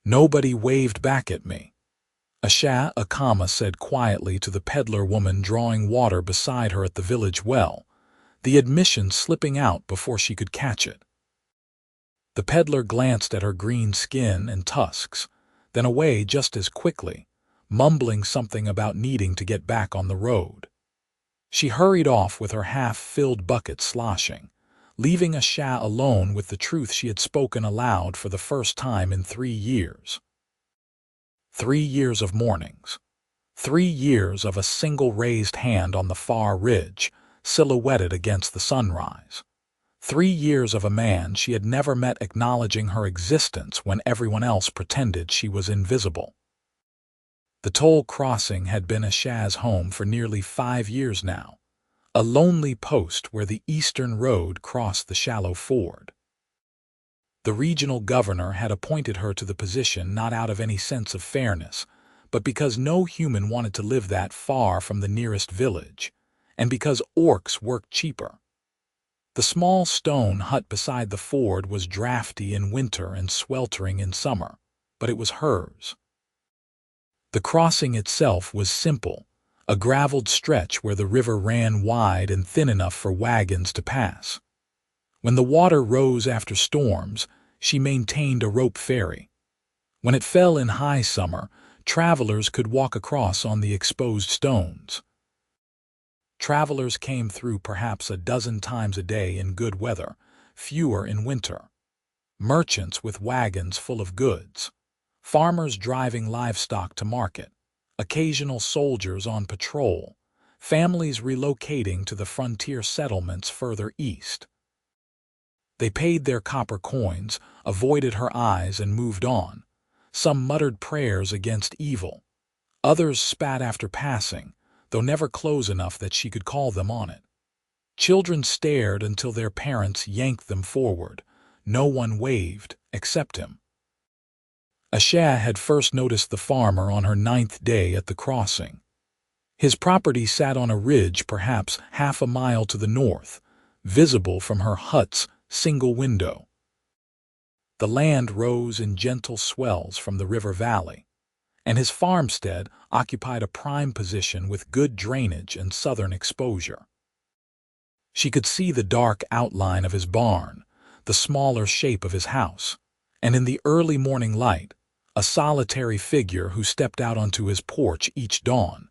Nobody waved back at me. Asha, Akama said quietly to the peddler woman drawing water beside her at the village well, the admission slipping out before she could catch it. The peddler glanced at her green skin and tusks, then away just as quickly, mumbling something about needing to get back on the road. She hurried off with her half-filled bucket sloshing, leaving Asha alone with the truth she had spoken aloud for the first time in 3 years. 3 years of mornings. 3 years of a single raised hand on the far ridge, silhouetted against the sunrise. 3 years of a man she had never met acknowledging her existence when everyone else pretended she was invisible. The toll crossing had been Asha's home for nearly 5 years now, a lonely post where the eastern road crossed the shallow ford. The regional governor had appointed her to the position not out of any sense of fairness, but because no human wanted to live that far from the nearest village, and because orcs worked cheaper. The small stone hut beside the ford was drafty in winter and sweltering in summer, but it was hers. The crossing itself was simple, a graveled stretch where the river ran wide and thin enough for wagons to pass. When the water rose after storms, she maintained a rope ferry. When it fell in high summer, travelers could walk across on the exposed stones. Travelers came through perhaps a dozen times a day in good weather, fewer in winter. Merchants with wagons full of goods, farmers driving livestock to market, occasional soldiers on patrol, families relocating to the frontier settlements further east. They paid their copper coins, avoided her eyes, and moved on. Some muttered prayers against evil. Others spat after passing, though never close enough that she could call them on it. Children stared until their parents yanked them forward. No one waved, except him. Asha had first noticed the farmer on her 9th day at the crossing. His property sat on a ridge perhaps half a mile to the north, visible from her hut's single window. The land rose in gentle swells from the river valley, and his farmstead occupied a prime position with good drainage and southern exposure. She could see the dark outline of his barn, the smaller shape of his house, and in the early morning light, a solitary figure who stepped out onto his porch each dawn.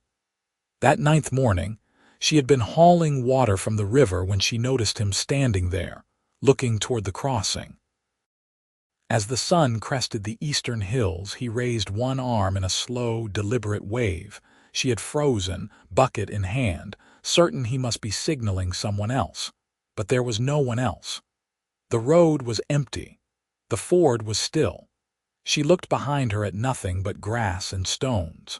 That 9th morning, she had been hauling water from the river when she noticed him standing there, looking toward the crossing. As the sun crested the eastern hills, he raised one arm in a slow, deliberate wave. She had frozen, bucket in hand, certain he must be signaling someone else. But there was no one else. The road was empty. The ford was still. She looked behind her at nothing but grass and stones.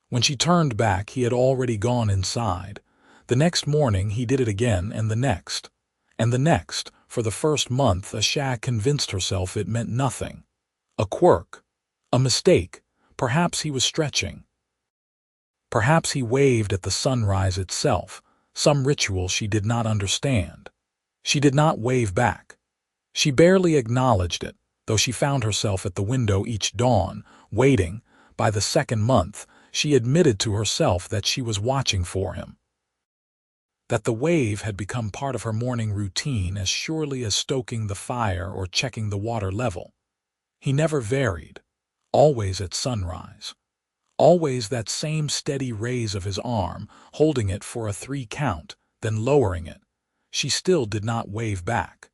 When she turned back, he had already gone inside. The next morning he did it again, and the next. And the next. For the first month, Asha convinced herself it meant nothing. A quirk. A mistake. Perhaps he was stretching. Perhaps he waved at the sunrise itself, some ritual she did not understand. She did not wave back. She barely acknowledged it, though she found herself at the window each dawn, waiting. By the 2nd month, she admitted to herself that she was watching for him. That the wave had become part of her morning routine as surely as stoking the fire or checking the water level. He never varied, always at sunrise. Always that same steady raise of his arm, holding it for a 3 count, then lowering it. She still did not wave back.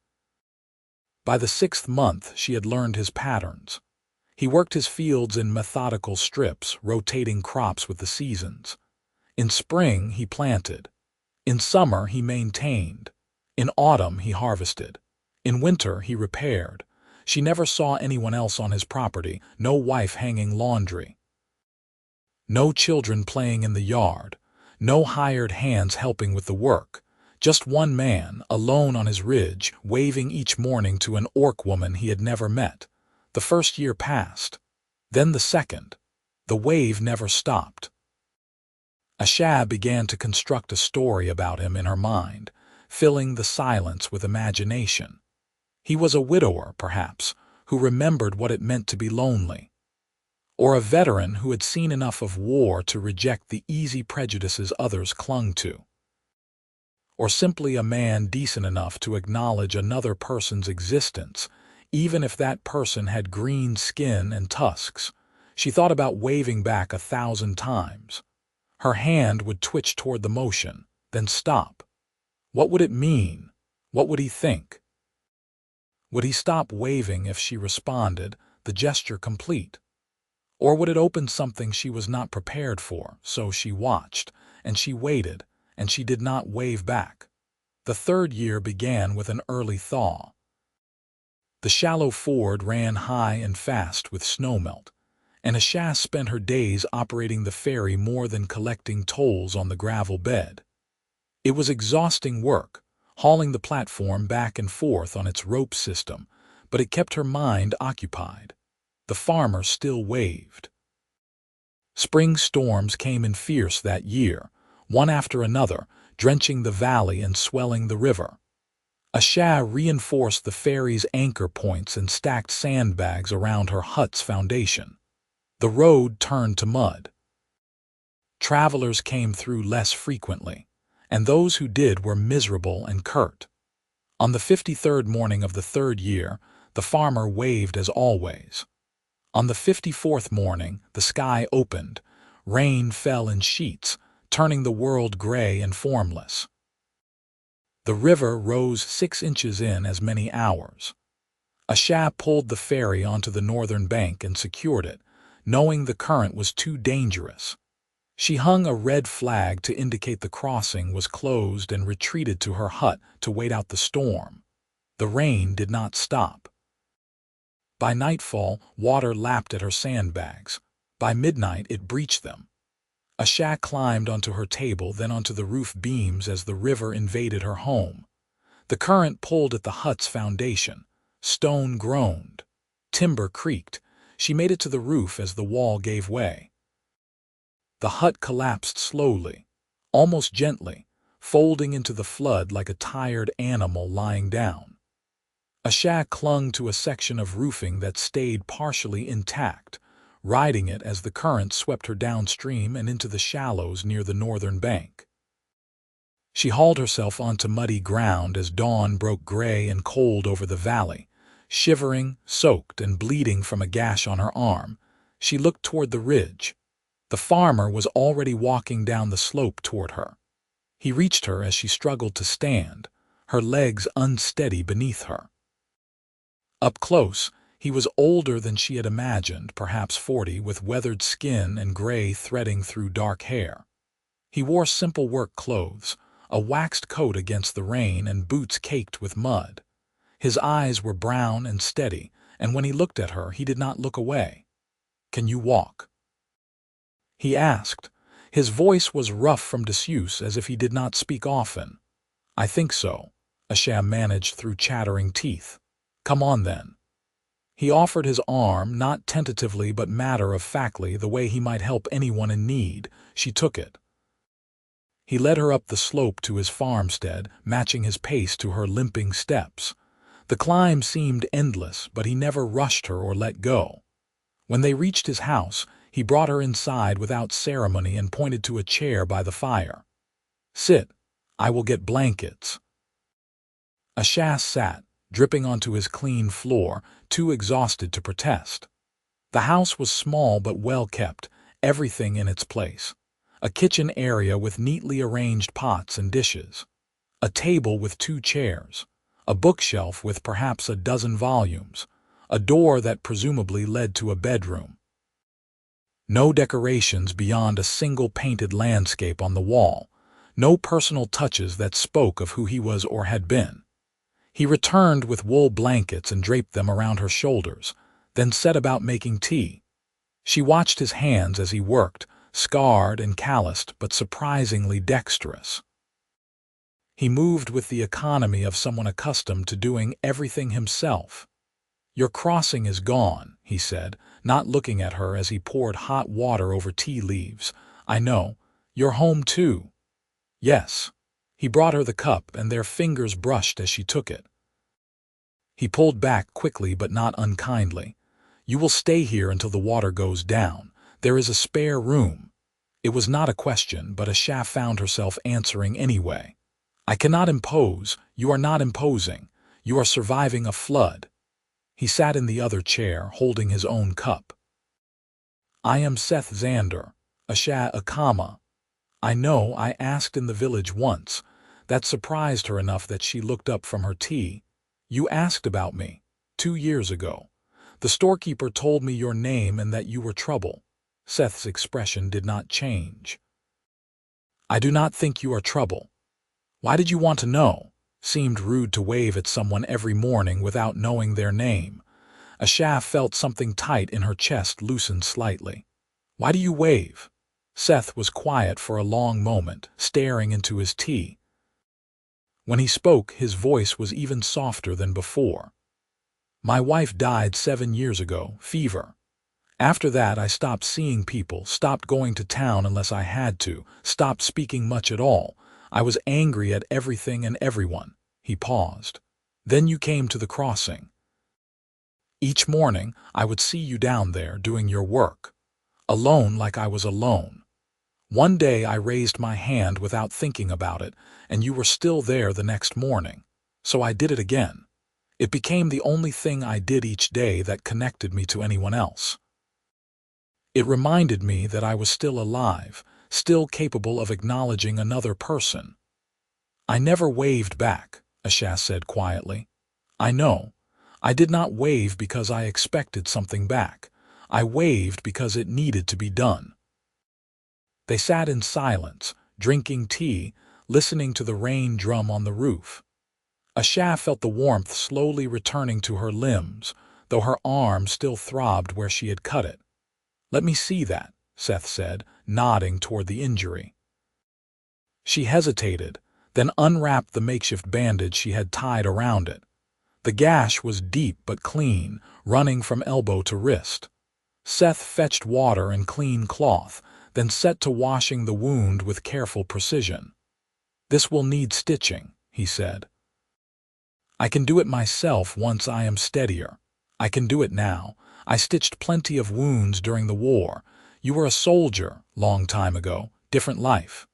By the 6th month, she had learned his patterns. He worked his fields in methodical strips, rotating crops with the seasons. In spring, he planted. In summer, he maintained. In autumn, he harvested. In winter, he repaired. She never saw anyone else on his property, no wife hanging laundry. No children playing in the yard, no hired hands helping with the work. Just one man, alone on his ridge, waving each morning to an orc woman he had never met. The 1st year passed. Then the 2nd. The wave never stopped. Asha began to construct a story about him in her mind, filling the silence with imagination. He was a widower, perhaps, who remembered what it meant to be lonely, or a veteran who had seen enough of war to reject the easy prejudices others clung to, or simply a man decent enough to acknowledge another person's existence, even if that person had green skin and tusks. She thought about waving back 1,000 times. Her hand would twitch toward the motion, then stop. What would it mean? What would he think? Would he stop waving if she responded, the gesture complete? Or would it open something she was not prepared for? So she watched, and she waited, and she did not wave back. The third year began with an early thaw. The shallow ford ran high and fast with snowmelt, and Asha spent her days operating the ferry more than collecting tolls on the gravel bed. It was exhausting work, hauling the platform back and forth on its rope system, but it kept her mind occupied. The farmer still waved. Spring storms came in fierce that year, one after another, drenching the valley and swelling the river. Asha reinforced the ferry's anchor points and stacked sandbags around her hut's foundation. The road turned to mud. Travelers came through less frequently, and those who did were miserable and curt. On the 53rd morning of the third year, the farmer waved as always. On the 54th morning, the sky opened. Rain fell in sheets, turning the world gray and formless. The river rose 6 inches in as many hours. Asha pulled the ferry onto the northern bank and secured it, knowing the current was too dangerous. She hung a red flag to indicate the crossing was closed and retreated to her hut to wait out the storm. The rain did not stop. By nightfall, water lapped at her sandbags. By midnight, it breached them. Asha climbed onto her table, then onto the roof beams as the river invaded her home. The current pulled at the hut's foundation. Stone groaned. Timber creaked. She made it to the roof as the wall gave way. The hut collapsed slowly, almost gently, folding into the flood like a tired animal lying down. Asha clung to a section of roofing that stayed partially intact, riding it as the current swept her downstream and into the shallows near the northern bank. She hauled herself onto muddy ground as dawn broke gray and cold over the valley. Shivering, soaked, and bleeding from a gash on her arm, she looked toward the ridge. The farmer was already walking down the slope toward her. He reached her as she struggled to stand, her legs unsteady beneath her. Up close, he was older than she had imagined, perhaps 40, with weathered skin and gray threading through dark hair. He wore simple work clothes, a waxed coat against the rain and boots caked with mud. His eyes were brown and steady, and when he looked at her, he did not look away. "Can you walk?" he asked. His voice was rough from disuse, as if he did not speak often. "I think so," Asha managed through chattering teeth. "Come on then." He offered his arm, not tentatively but matter-of-factly, the way he might help anyone in need. She took it. He led her up the slope to his farmstead, matching his pace to her limping steps. The climb seemed endless, but he never rushed her or let go. When they reached his house, he brought her inside without ceremony and pointed to a chair by the fire. "Sit. I will get blankets." Asha sat, dripping onto his clean floor, too exhausted to protest. The house was small but well kept, everything in its place. A kitchen area with neatly arranged pots and dishes. A table with 2 chairs. A bookshelf with perhaps a dozen volumes. A door that presumably led to a bedroom. No decorations beyond a single painted landscape on the wall. No personal touches that spoke of who he was or had been. He returned with wool blankets and draped them around her shoulders, then set about making tea. She watched his hands as he worked, scarred and calloused but surprisingly dexterous. He moved with the economy of someone accustomed to doing everything himself. "Your crossing is gone," he said, not looking at her as he poured hot water over tea leaves. "I know. You're home too." "Yes." He brought her the cup, and their fingers brushed as she took it. He pulled back quickly but not unkindly. "You will stay here until the water goes down. There is a spare room." It was not a question, but Asha found herself answering anyway. "I cannot impose. You are not imposing. You are surviving a flood." He sat in the other chair, holding his own cup. "I am Seth Xander, Asha Akama. I know I asked in the village once." That surprised her enough that she looked up from her tea. "You asked about me 2 years ago. The storekeeper told me your name and that you were trouble." Seth's expression did not change. "I do not think you are trouble." "Why did you want to know?" Seemed rude to wave at someone every morning without knowing their name. Asha felt something tight in her chest loosen slightly. "Why do you wave?" Seth was quiet for a long moment, staring into his tea. When he spoke, his voice was even softer than before. "My wife died 7 years ago, fever. After that I stopped seeing people, stopped going to town unless I had to, stopped speaking much at all. I was angry at everything and everyone." He paused. "Then you came to the crossing. Each morning I would see you down there doing your work. Alone like I was alone. One day I raised my hand without thinking about it, and you were still there the next morning. So I did it again. It became the only thing I did each day that connected me to anyone else. It reminded me that I was still alive, still capable of acknowledging another person." "I never waved back," Asha said quietly. "I know. I did not wave because I expected something back. I waved because it needed to be done." They sat in silence, drinking tea, listening to the rain drum on the roof. Asha felt the warmth slowly returning to her limbs, though her arm still throbbed where she had cut it. "Let me see that," Seth said, nodding toward the injury. She hesitated, then unwrapped the makeshift bandage she had tied around it. The gash was deep but clean, running from elbow to wrist. Seth fetched water and clean cloth, then set to washing the wound with careful precision. "This will need stitching," he said. "I can do it myself once I am steadier. I can do it now. I stitched plenty of wounds during the war. You were a soldier, long time ago, different life."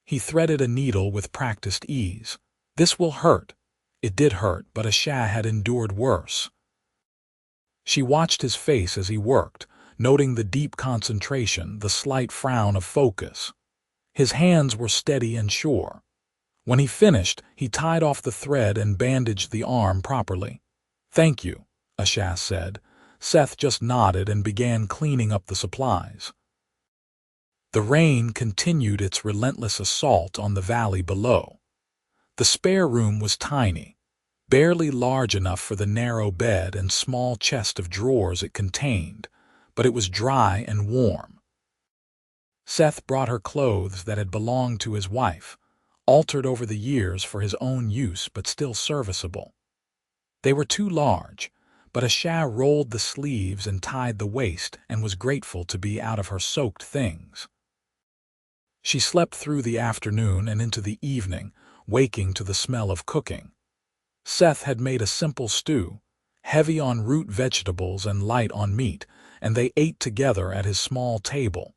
He threaded a needle with practiced ease. "This will hurt." It did hurt, but Asha had endured worse. She watched his face as he worked, noting the deep concentration, the slight frown of focus. His hands were steady and sure. When he finished, he tied off the thread and bandaged the arm properly. "Thank you," Asha said. Seth just nodded and began cleaning up the supplies. The rain continued its relentless assault on the valley below. The spare room was tiny, barely large enough for the narrow bed and small chest of drawers it contained, but it was dry and warm. Seth brought her clothes that had belonged to his wife, altered over the years for his own use but still serviceable. They were too large, but Asha rolled the sleeves and tied the waist and was grateful to be out of her soaked things. She slept through the afternoon and into the evening, waking to the smell of cooking. Seth had made a simple stew, heavy on root vegetables and light on meat, and they ate together at his small table.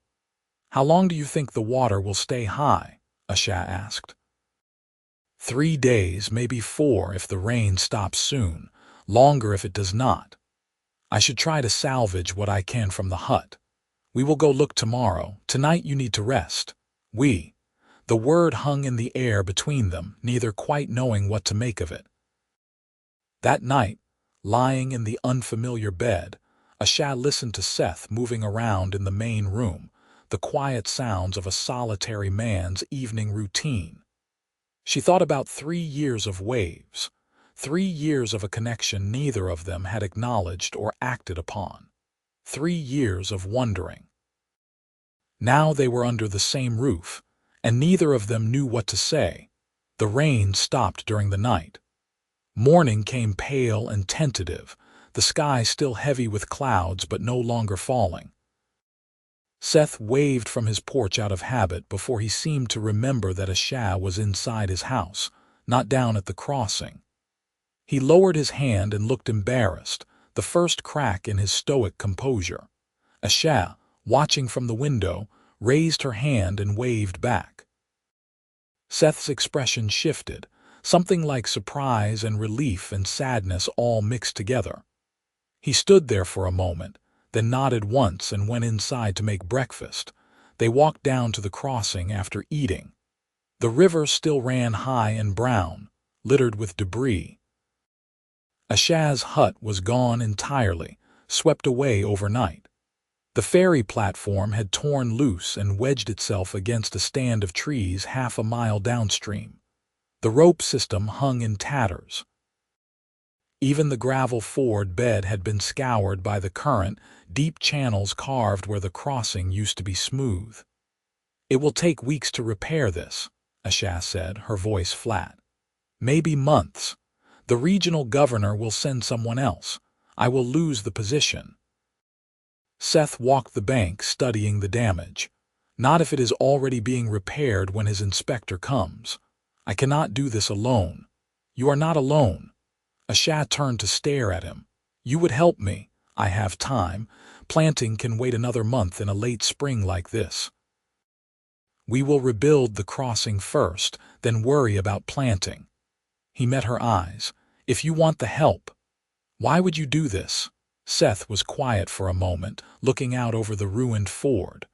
"How long do you think the water will stay high?" Asha asked. 3 days, maybe 4 if the rain stops soon, longer if it does not. I should try to salvage what I can from the hut. We will go look tomorrow. Tonight you need to rest." The word hung in the air between them, neither quite knowing what to make of it. That night, lying in the unfamiliar bed, Asha listened to Seth moving around in the main room, the quiet sounds of a solitary man's evening routine. She thought about 3 years of waves, 3 years of a connection neither of them had acknowledged or acted upon, 3 years of wondering. Now they were under the same roof, and neither of them knew what to say. The rain stopped during the night. Morning came pale and tentative, the sky still heavy with clouds but no longer falling. Seth waved from his porch out of habit before he seemed to remember that Asha was inside his house, not down at the crossing. He lowered his hand and looked embarrassed, the first crack in his stoic composure. Asha, watching from the window, raised her hand and waved back. Seth's expression shifted, something like surprise and relief and sadness all mixed together. He stood there for a moment, then nodded once and went inside to make breakfast. They walked down to the crossing after eating. The river still ran high and brown, littered with debris. Asha's hut was gone entirely, swept away overnight. The ferry platform had torn loose and wedged itself against a stand of trees half a mile downstream. The rope system hung in tatters. Even the gravel ford bed had been scoured by the current, deep channels carved where the crossing used to be smooth. "It will take weeks to repair this," Asha said, her voice flat. "Maybe months. The regional governor will send someone else. I will lose the position." Seth walked the bank, studying the damage. "Not if it is already being repaired when his inspector comes. I cannot do this alone." "You are not alone." Asha turned to stare at him. "You would help me. I have time. Planting can wait another month in a late spring like this. We will rebuild the crossing first, then worry about planting." He met her eyes. "If you want the help." "Why would you do this?" Seth was quiet for a moment, looking out over the ruined ford.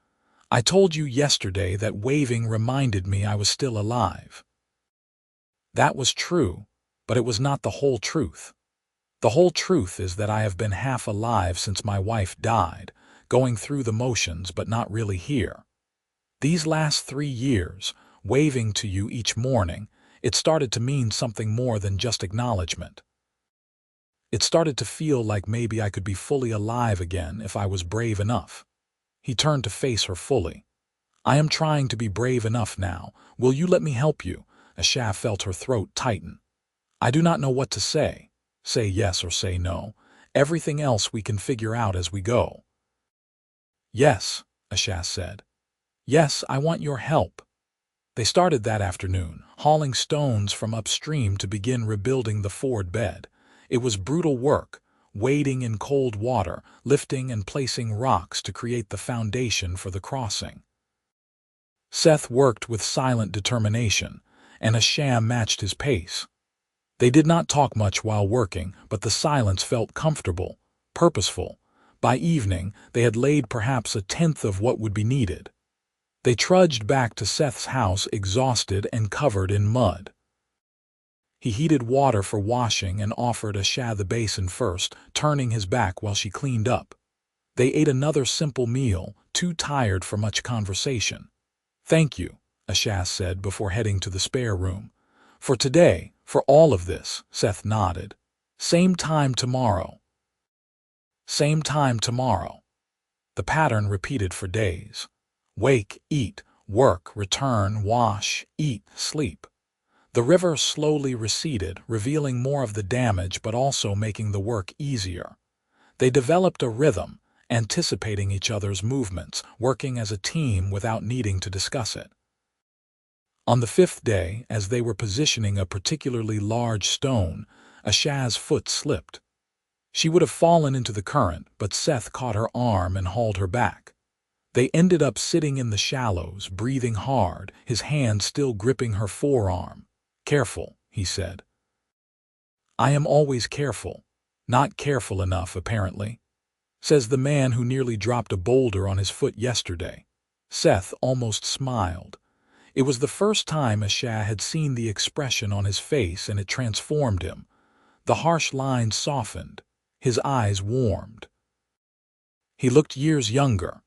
"I told you yesterday that waving reminded me I was still alive." That was true, but it was not the whole truth. The whole truth is that I have been half alive since my wife died, going through the motions but not really here. These last 3 years, waving to you each morning, it started to mean something more than just acknowledgement. It started to feel like maybe I could be fully alive again if I was brave enough. He turned to face her fully. "I am trying to be brave enough now. Will you let me help you?" Asha felt her throat tighten. "I do not know what to say. Say yes or say no. Everything else we can figure out as we go." "Yes," Asha said. "Yes, I want your help." They started that afternoon, hauling stones from upstream to begin rebuilding the ford bed. It was brutal work, wading in cold water, lifting and placing rocks to create the foundation for the crossing. Seth worked with silent determination, and Asha matched his pace. They did not talk much while working, but the silence felt comfortable, purposeful. By evening, they had laid perhaps a tenth of what would be needed. They trudged back to Seth's house exhausted and covered in mud. He heated water for washing and offered Asha the basin first, turning his back while she cleaned up. They ate another simple meal, too tired for much conversation. "Thank you," Asha said before heading to the spare room. "For today, for all of this," Seth nodded. "Same time tomorrow." Same time tomorrow. The pattern repeated for days. Wake, eat, work, return, wash, eat, sleep. The river slowly receded, revealing more of the damage but also making the work easier. They developed a rhythm, anticipating each other's movements, working as a team without needing to discuss it. On the 5th day, as they were positioning a particularly large stone, Asha's foot slipped. She would have fallen into the current, but Seth caught her arm and hauled her back. They ended up sitting in the shallows, breathing hard, his hand still gripping her forearm. "Careful," he said. "I am always careful. Not careful enough, apparently," says the man who nearly dropped a boulder on his foot yesterday. Seth almost smiled. It was the first time Asha had seen the expression on his face, and it transformed him. The harsh lines softened. His eyes warmed. He looked years younger.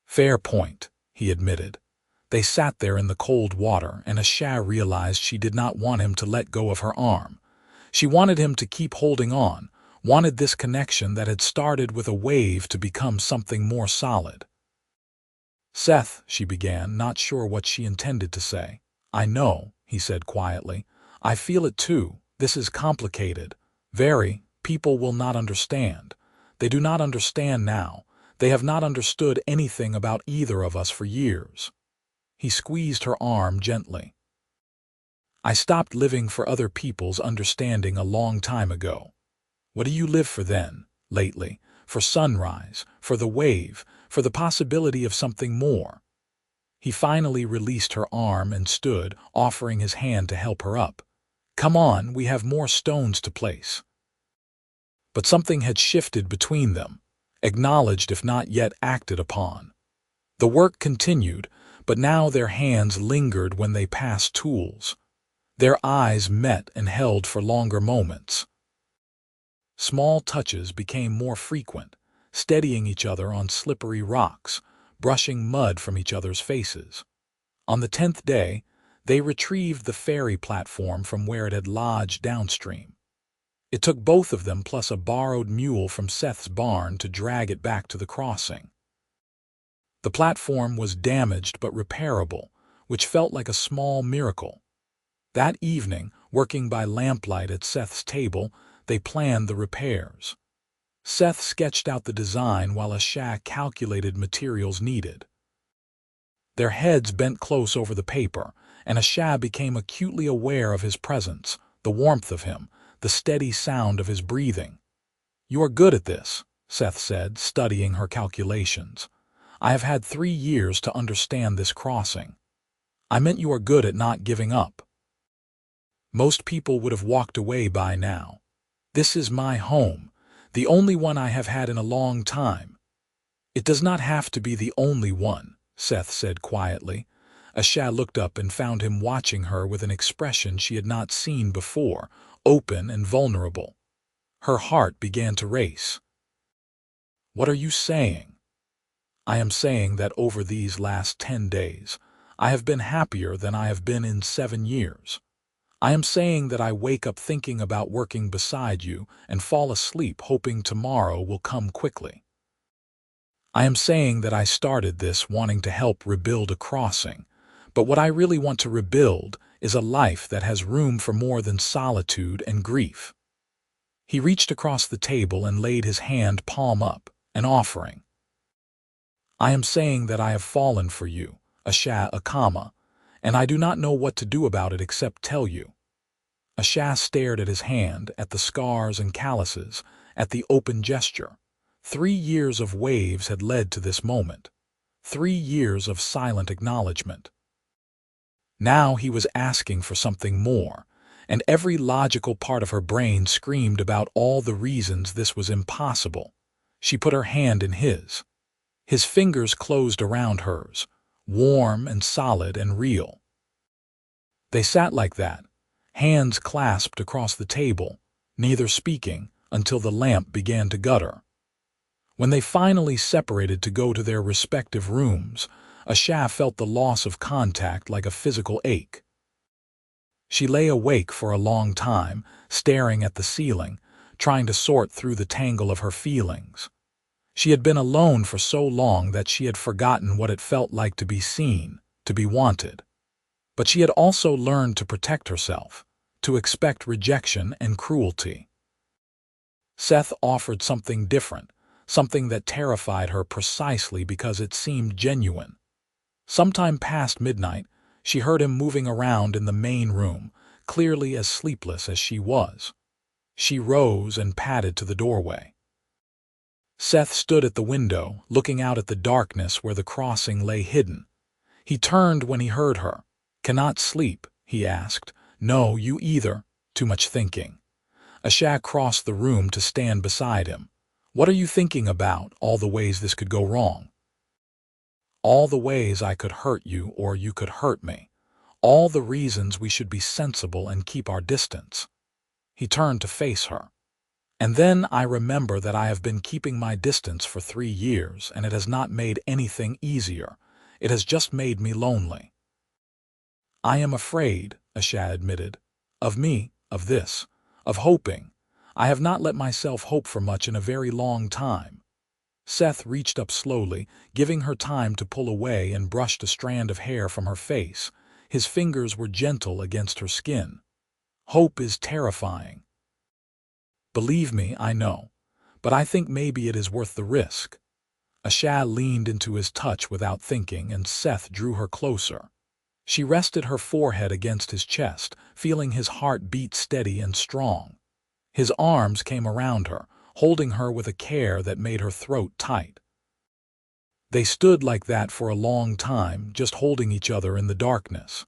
"Fair point," he admitted. They sat there in the cold water, and Asha realized she did not want him to let go of her arm. She wanted him to keep holding on, wanted this connection that had started with a wave to become something more solid. "Seth," she began, not sure what she intended to say. "I know," he said quietly. "I feel it too. This is complicated. Very. People will not understand. They do not understand now. They have not understood anything about either of us for years." He squeezed her arm gently. I stopped living for other people's understanding a long time ago. What do you live for then, lately? For sunrise, for the wave, for the possibility of something more. He finally released her arm and stood, offering his hand to help her up. Come on, we have more stones to place. But something had shifted between them, acknowledged if not yet acted upon. The work continued, but now their hands lingered when they passed tools. Their eyes met and held for longer moments. Small touches became more frequent, steadying each other on slippery rocks, brushing mud from each other's faces. On the 10th day, they retrieved the ferry platform from where it had lodged downstream. It took both of them plus a borrowed mule from Seth's barn to drag it back to the crossing. The platform was damaged but repairable, which felt like a small miracle. That evening, working by lamplight at Seth's table, they planned the repairs. Seth sketched out the design while Asha calculated materials needed. Their heads bent close over the paper, and Asha became acutely aware of his presence, the warmth of him, the steady sound of his breathing. You are good at this, Seth said, studying her calculations. I have had 3 years to understand this crossing. I meant you are good at not giving up. Most people would have walked away by now. This is my home, the only one I have had in a long time. It does not have to be the only one, Seth said quietly. Asha looked up and found him watching her with an expression she had not seen before, open and vulnerable. Her heart began to race. What are you saying? I am saying that over these last 10 days, I have been happier than I have been in 7 years. I am saying that I wake up thinking about working beside you and fall asleep hoping tomorrow will come quickly. I am saying that I started this wanting to help rebuild a crossing, but what I really want to rebuild is a life that has room for more than solitude and grief. He reached across the table and laid his hand palm up, an offering. I am saying that I have fallen for you, Asha Akama, and I do not know what to do about it except tell you. Asha stared at his hand, at the scars and calluses, at the open gesture. 3 years of waves had led to this moment. 3 years of silent acknowledgement. Now he was asking for something more, and every logical part of her brain screamed about all the reasons this was impossible. She put her hand in his. His fingers closed around hers, warm and solid and real. They sat like that, hands clasped across the table, neither speaking until the lamp began to gutter. When they finally separated to go to their respective rooms, Asha felt the loss of contact like a physical ache. She lay awake for a long time, staring at the ceiling, trying to sort through the tangle of her feelings. She had been alone for so long that she had forgotten what it felt like to be seen, to be wanted. But she had also learned to protect herself, to expect rejection and cruelty. Seth offered something different, something that terrified her precisely because it seemed genuine. Sometime past midnight, she heard him moving around in the main room, clearly as sleepless as she was. She rose and padded to the doorway. Seth stood at the window, looking out at the darkness where the crossing lay hidden. He turned when he heard her. "Cannot sleep?" he asked. "No, you either. Too much thinking." Asha crossed the room to stand beside him. "What are you thinking about, all the ways this could go wrong?" "All the ways I could hurt you or you could hurt me. All the reasons we should be sensible and keep our distance." He turned to face her. "And then I remember that I have been keeping my distance for 3 years, and it has not made anything easier. It has just made me lonely." "I am afraid," Asha admitted. "Of me, of this, of hoping. I have not let myself hope for much in a very long time." Seth reached up slowly, giving her time to pull away, and brushed a strand of hair from her face. His fingers were gentle against her skin. "Hope is terrifying. Believe me, I know. But I think maybe it is worth the risk." Asha leaned into his touch without thinking, and Seth drew her closer. She rested her forehead against his chest, feeling his heart beat steady and strong. His arms came around her, holding her with a care that made her throat tight. They stood like that for a long time, just holding each other in the darkness.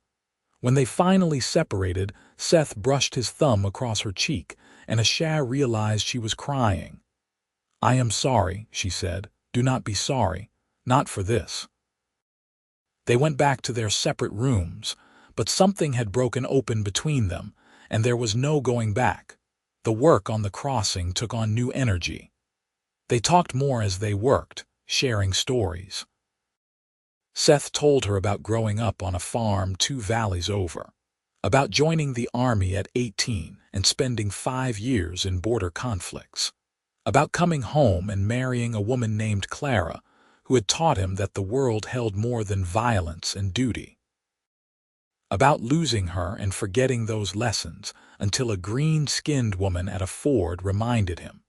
When they finally separated, Seth brushed his thumb across her cheek, and Asha realized she was crying. "I am sorry," she said. "Do not be sorry. Not for this." They went back to their separate rooms, but something had broken open between them, and there was no going back. The work on the crossing took on new energy. They talked more as they worked, sharing stories. Seth told her about growing up on a farm 2 valleys over, about joining the army at 18 and spending 5 years in border conflicts, about coming home and marrying a woman named Clara, who had taught him that the world held more than violence and duty, about losing her and forgetting those lessons until a green-skinned woman at a ford reminded him.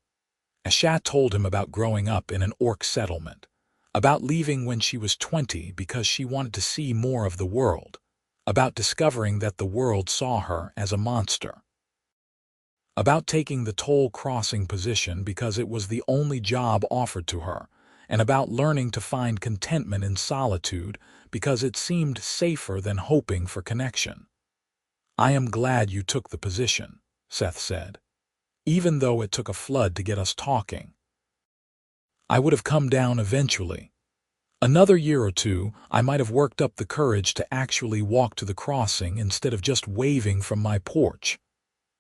Asha told him about growing up in an orc settlement, about leaving when she was 20 because she wanted to see more of the world, about discovering that the world saw her as a monster, about taking the toll crossing position because it was the only job offered to her, and about learning to find contentment in solitude because it seemed safer than hoping for connection. "I am glad you took the position," Seth said, "even though it took a flood to get us talking. I would have come down eventually. Another year or two, I might have worked up the courage to actually walk to the crossing instead of just waving from my porch."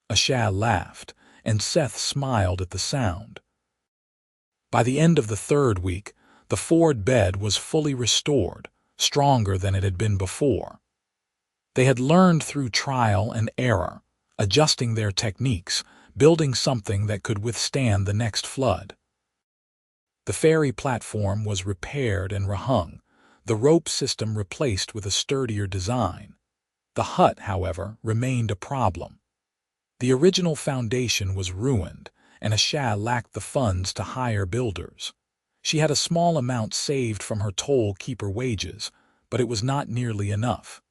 Asha laughed, and Seth smiled at the sound. By the end of the 3rd week, the ford bed was fully restored, stronger than it had been before. They had learned through trial and error, adjusting their techniques, building something that could withstand the next flood. The ferry platform was repaired and rehung, the rope system replaced with a sturdier design. The hut, however, remained a problem. The original foundation was ruined, and Asha lacked the funds to hire builders. She had a small amount saved from her toll-keeper wages, but it was not nearly enough.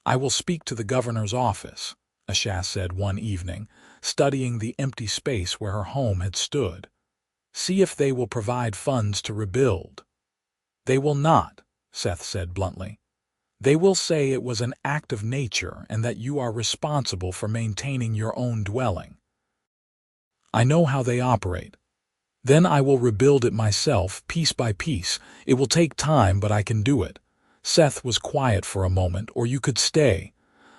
"I will speak to the governor's office," Asha said one evening, studying the empty space where her home had stood. "See if they will provide funds to rebuild." "They will not," Seth said bluntly. "They will say it was an act of nature and that you are responsible for maintaining your own dwelling. I know how they operate. Then I will rebuild it myself, piece by piece. It will take time, but I can do it." Seth was quiet for a moment. "Or you could stay."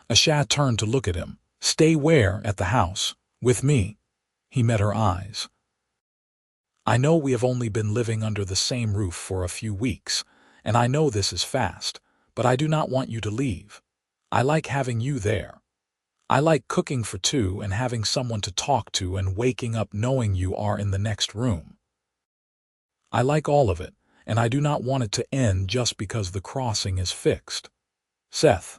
Asha turned to look at him. "Stay where? At the house? With me?" He met her eyes. "I know we have only been living under the same roof for a few weeks, and I know this is fast, but I do not want you to leave. I like having you there. I like cooking for 2 and having someone to talk to and waking up knowing you are in the next room. I like all of it, and I do not want it to end just because the crossing is fixed. Seth,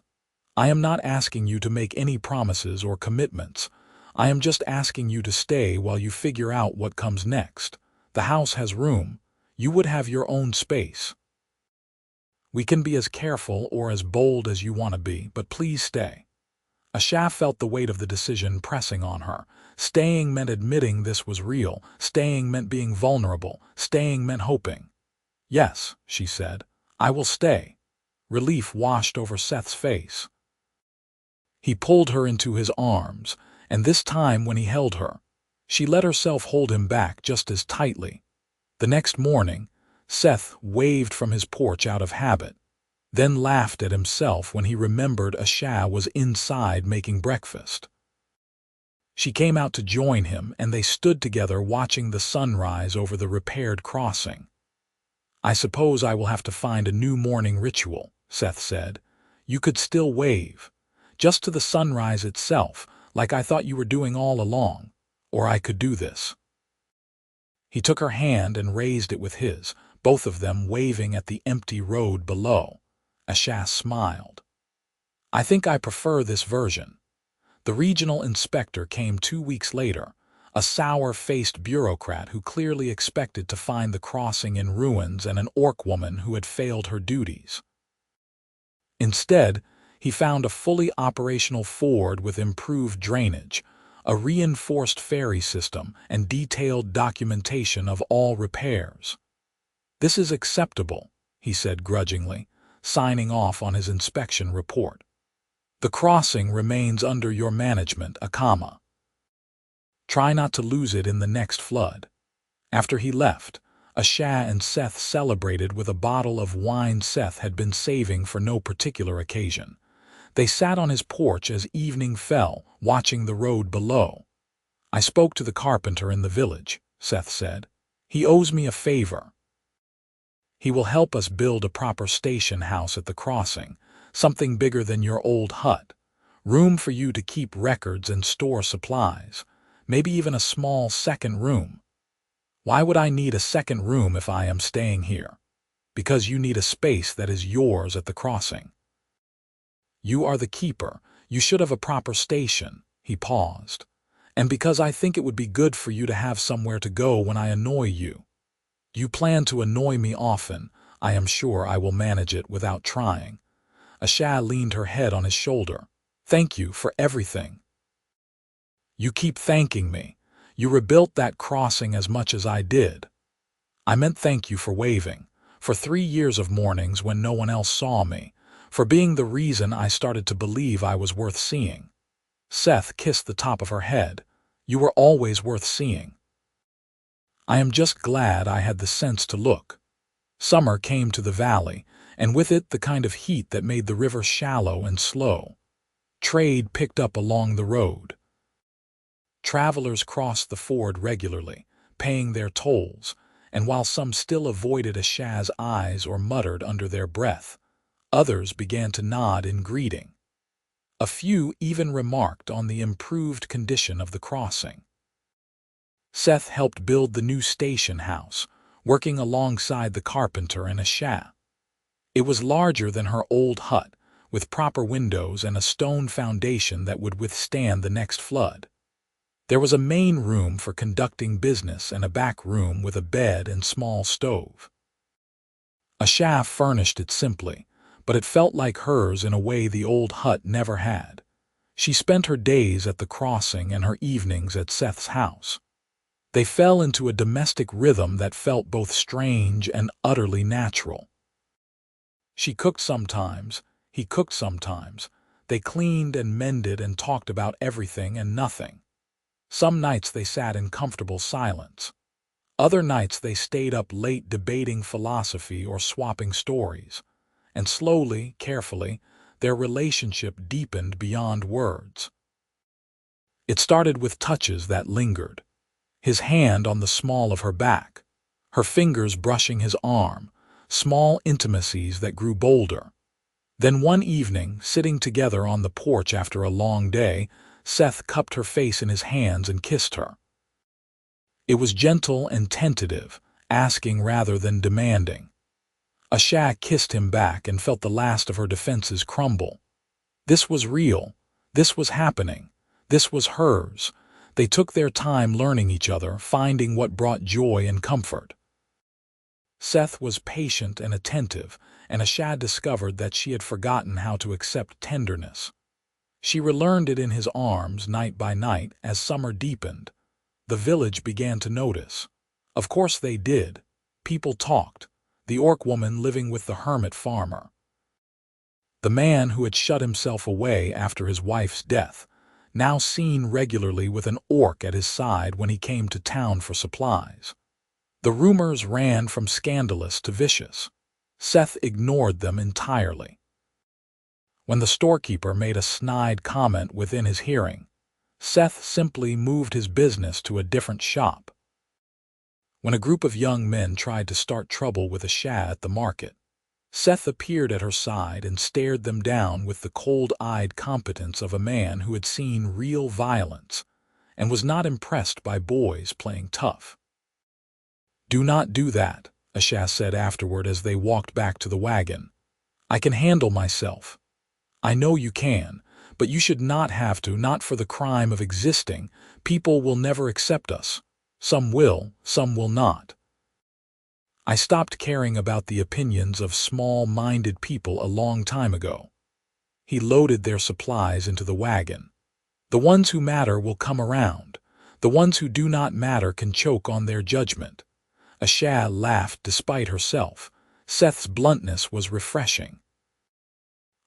I am not asking you to make any promises or commitments. I am just asking you to stay while you figure out what comes next. The house has room. You would have your own space. We can be as careful or as bold as you want to be, but please stay." Asha felt the weight of the decision pressing on her. Staying meant admitting this was real. Staying meant being vulnerable. Staying meant hoping. "Yes," she said, "I will stay." Relief washed over Seth's face. He pulled her into his arms, and this time when he held her, she let herself hold him back just as tightly. The next morning, Seth waved from his porch out of habit, then laughed at himself when he remembered Asha was inside making breakfast. She came out to join him, and they stood together watching the sunrise over the repaired crossing. "I suppose I will have to find a new morning ritual," Seth said. "You could still wave, just to the sunrise itself, like I thought you were doing all along, or I could do this." He took her hand and raised it with his, both of them waving at the empty road below. Asha smiled. "I think I prefer this version." The regional inspector came 2 weeks later, a sour-faced bureaucrat who clearly expected to find the crossing in ruins and an orc woman who had failed her duties. Instead, he found a fully operational ford with improved drainage, a reinforced ferry system, and detailed documentation of all repairs. "This is acceptable," he said grudgingly, signing off on his inspection report. "The crossing remains under your management, Akama. Try not to lose it in the next flood." After he left, Asha and Seth celebrated with a bottle of wine Seth had been saving for no particular occasion. They sat on his porch as evening fell, watching the road below. "I spoke to the carpenter in the village," Seth said. "He owes me a favor. He will help us build a proper station house at the crossing, something bigger than your old hut. Room for you to keep records and store supplies, maybe even a small second room." "Why would I need a second room if I am staying here?" "Because you need a space that is yours at the crossing. You are the keeper. You should have a proper station." He paused. "And because I think it would be good for you to have somewhere to go when I annoy you. You plan to annoy me often. I am sure I will manage it without trying." Asha leaned her head on his shoulder. "Thank you for everything." "You keep thanking me. You rebuilt that crossing as much as I did." "I meant thank you for waving, for 3 years of mornings when no one else saw me, for being the reason I started to believe I was worth seeing." Seth kissed the top of her head. "You were always worth seeing. I am just glad I had the sense to look." Summer came to the valley, and with it the kind of heat that made the river shallow and slow. Trade picked up along the road. Travelers crossed the ford regularly, paying their tolls, and while some still avoided Asha's eyes or muttered under their breath, others began to nod in greeting. A few even remarked on the improved condition of the crossing. Seth helped build the new station house, working alongside the carpenter and Asha. It was larger than her old hut, with proper windows and a stone foundation that would withstand the next flood. There was a main room for conducting business and a back room with a bed and small stove. Asha furnished it simply, but it felt like hers in a way the old hut never had. She spent her days at the crossing and her evenings at Seth's house. They fell into a domestic rhythm that felt both strange and utterly natural. She cooked sometimes, he cooked sometimes. They cleaned and mended and talked about everything and nothing. Some nights they sat in comfortable silence. Other nights they stayed up late debating philosophy or swapping stories. And slowly, carefully, their relationship deepened beyond words. It started with touches that lingered. His hand on the small of her back, her fingers brushing his arm, small intimacies that grew bolder. Then one evening, sitting together on the porch after a long day, Seth cupped her face in his hands and kissed her. It was gentle and tentative, asking rather than demanding. Asha kissed him back and felt the last of her defenses crumble. This was real. This was happening. This was hers. They took their time learning each other, finding what brought joy and comfort. Seth was patient and attentive, and Asha discovered that she had forgotten how to accept tenderness. She relearned it in his arms night by night as summer deepened. The village began to notice. Of course they did. People talked. The orc woman living with the hermit farmer. The man who had shut himself away after his wife's death, now seen regularly with an orc at his side when he came to town for supplies. The rumors ran from scandalous to vicious. Seth ignored them entirely. When the storekeeper made a snide comment within his hearing, Seth simply moved his business to a different shop. When a group of young men tried to start trouble with Asha at the market, Seth appeared at her side and stared them down with the cold-eyed competence of a man who had seen real violence and was not impressed by boys playing tough. "Do not do that," Asha said afterward as they walked back to the wagon. "I can handle myself." "I know you can, but you should not have to, not for the crime of existing. People will never accept us. Some will, some will not. I stopped caring about the opinions of small-minded people a long time ago. He loaded their supplies into the wagon. The ones who matter will come around. The ones who do not matter can choke on their judgment. Asha laughed despite herself. Seth's bluntness was refreshing.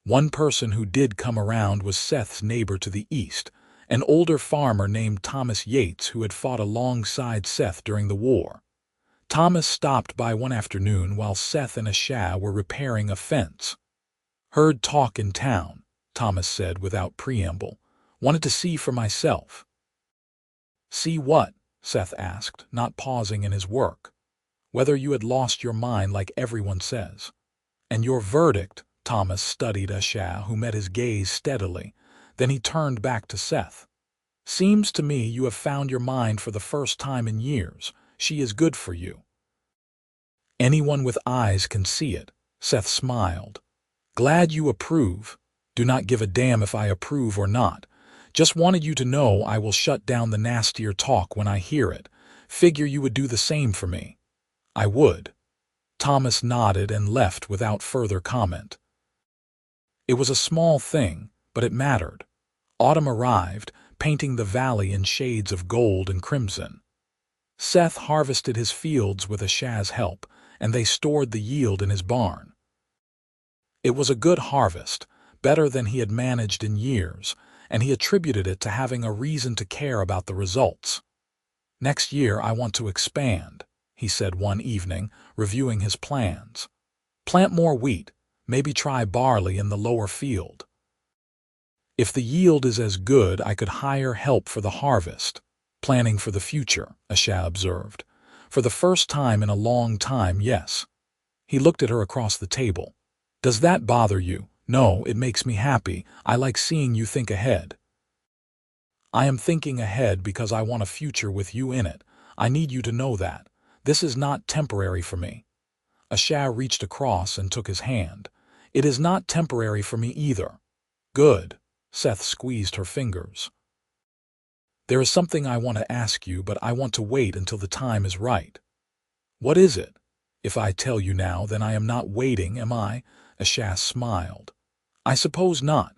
One person who did come around was Seth's neighbor to the east, an older farmer named Thomas Yates who had fought alongside Seth during the war. Thomas stopped by one afternoon while Seth and Asha were repairing a fence. "Heard talk in town," Thomas said without preamble. "Wanted to see for myself." "See what?" Seth asked, not pausing in his work. "Whether you had lost your mind like everyone says." "And your verdict?" Thomas studied Asha, who met his gaze steadily. Then he turned back to Seth. "Seems to me you have found your mind for the first time in years. She is good for you." "Anyone with eyes can see it," Seth smiled. "Glad you approve. Do not give a damn if I approve or not. Just wanted you to know I will shut down the nastier talk when I hear it. Figure you would do the same for me." "I would." Thomas nodded and left without further comment. It was a small thing, but it mattered. Autumn arrived, painting the valley in shades of gold and crimson. Seth harvested his fields with Asha's help, and they stored the yield in his barn. It was a good harvest, better than he had managed in years, and he attributed it to having a reason to care about the results. "Next year I want to expand," he said one evening, reviewing his plans. "Plant more wheat, maybe try barley in the lower field. If the yield is as good, I could hire help for the harvest." "Planning for the future," Asha observed. "For the first time in a long time, yes." He looked at her across the table. "Does that bother you?" "No, it makes me happy. I like seeing you think ahead." "I am thinking ahead because I want a future with you in it. I need you to know that. This is not temporary for me." Asha reached across and took his hand. "It is not temporary for me either." "Good." Seth squeezed her fingers. "There is something I want to ask you, but I want to wait until the time is right." "What is it?" "If I tell you now, then I am not waiting, am I?" Asha smiled. "I suppose not."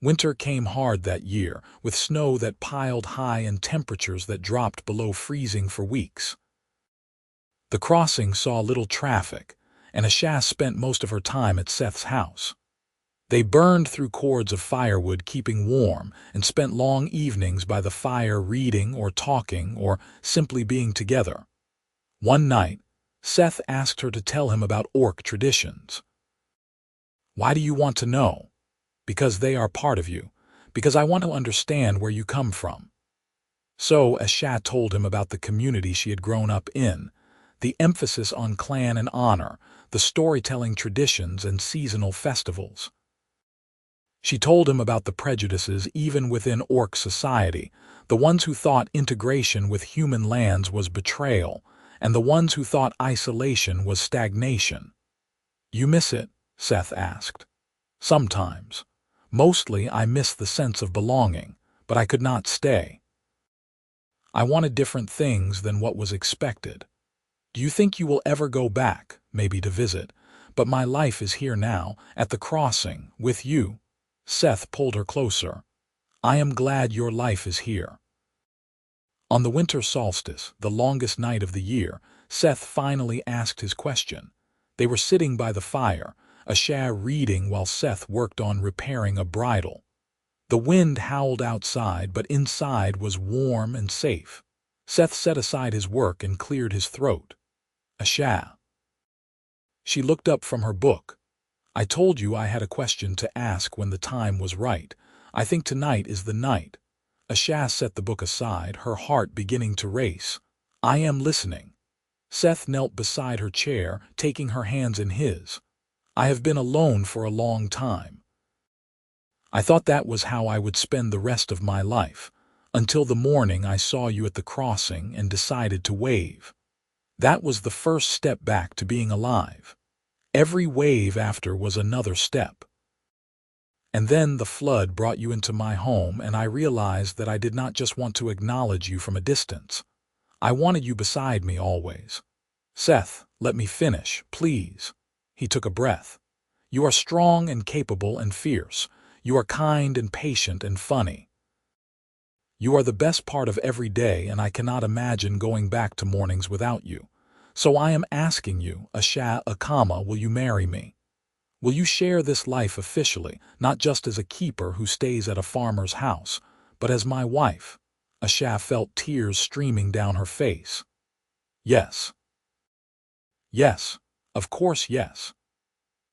Winter came hard that year, with snow that piled high and temperatures that dropped below freezing for weeks. The crossing saw little traffic, and Asha spent most of her time at Seth's house. They burned through cords of firewood, keeping warm, and spent long evenings by the fire reading or talking or simply being together. One night, Seth asked her to tell him about Orc traditions. "Why do you want to know?" "Because they are part of you. Because I want to understand where you come from." So Asha told him about the community she had grown up in, the emphasis on clan and honor, the storytelling traditions and seasonal festivals. She told him about the prejudices even within Orc society, the ones who thought integration with human lands was betrayal, and the ones who thought isolation was stagnation. "You miss it?" Seth asked. "Sometimes. Mostly I miss the sense of belonging, but I could not stay. I wanted different things than what was expected. Do you think you will ever go back, maybe to visit? But my life is here now, at the crossing, with you." Seth pulled her closer. "I am glad your life is here." On the winter solstice, the longest night of the year, Seth finally asked his question. They were sitting by the fire, Asha reading while Seth worked on repairing a bridle. The wind howled outside, but inside was warm and safe. Seth set aside his work and cleared his throat. "Asha." She looked up from her book. "I told you I had a question to ask when the time was right. I think tonight is the night." Asha set the book aside, her heart beginning to race. "I am listening." Seth knelt beside her chair, taking her hands in his. "I have been alone for a long time. I thought that was how I would spend the rest of my life, until the morning I saw you at the crossing and decided to wave. That was the first step back to being alive. Every wave after was another step. And then the flood brought you into my home, and I realized that I did not just want to acknowledge you from a distance. I wanted you beside me always." "Seth, let me finish, please." He took a breath. "You are strong and capable and fierce. You are kind and patient and funny. You are the best part of every day, and I cannot imagine going back to mornings without you. So I am asking you, Asha, will you marry me? Will you share this life officially, not just as a keeper who stays at a farmer's house, but as my wife? Asha felt tears streaming down her face. Yes. Yes. Of course, yes.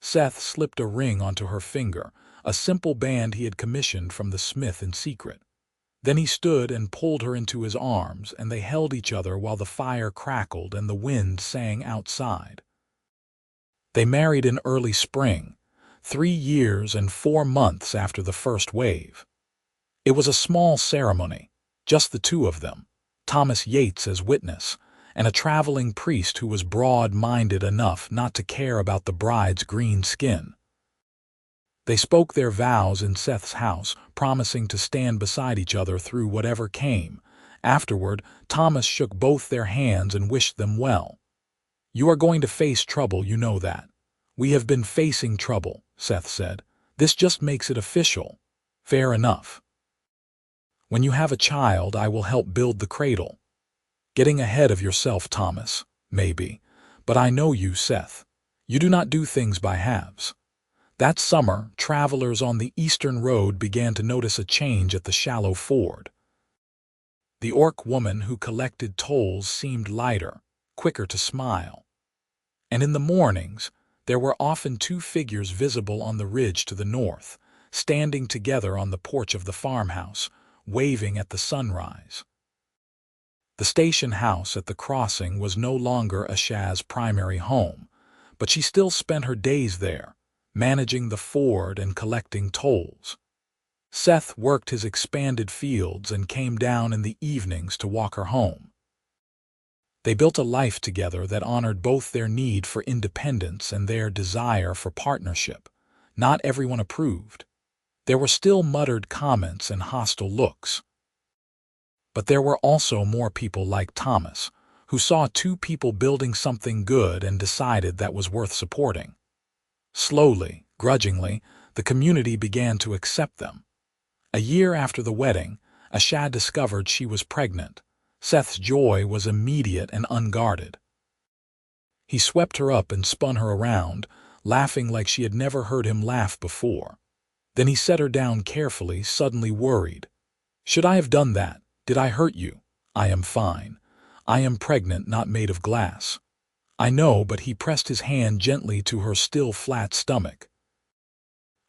Seth slipped a ring onto her finger, a simple band he had commissioned from the smith in secret. Then he stood and pulled her into his arms, and they held each other while the fire crackled and the wind sang outside. They married in early spring, 3 years and 4 months after the first wave. It was a small ceremony, just the two of them, Thomas Yates as witness, and a traveling priest who was broad-minded enough not to care about the bride's green skin. They spoke their vows in Seth's house, promising to stand beside each other through whatever came. Afterward, Thomas shook both their hands and wished them well. You are going to face trouble, you know that. We have been facing trouble, Seth said. This just makes it official. Fair enough. When you have a child, I will help build the cradle. Getting ahead of yourself, Thomas, maybe. But I know you, Seth. You do not do things by halves. That summer, travelers on the eastern road began to notice a change at the shallow ford. The orc woman who collected tolls seemed lighter, quicker to smile. And in the mornings, there were often 2 figures visible on the ridge to the north, standing together on the porch of the farmhouse, waving at the sunrise. The station house at the crossing was no longer Asha's primary home, but she still spent her days there, managing the ford and collecting tolls. Seth worked his expanded fields and came down in the evenings to walk her home. They built a life together that honored both their need for independence and their desire for partnership. Not everyone approved. There were still muttered comments and hostile looks. But there were also more people like Thomas, who saw 2 people building something good and decided that was worth supporting. Slowly, grudgingly, the community began to accept them. A year after the wedding, Asha discovered she was pregnant. Seth's joy was immediate and unguarded. He swept her up and spun her around, laughing like she had never heard him laugh before. Then he set her down carefully, suddenly worried. Should I have done that? Did I hurt you? I am fine. I am pregnant, not made of glass. I know, but he pressed his hand gently to her still flat stomach.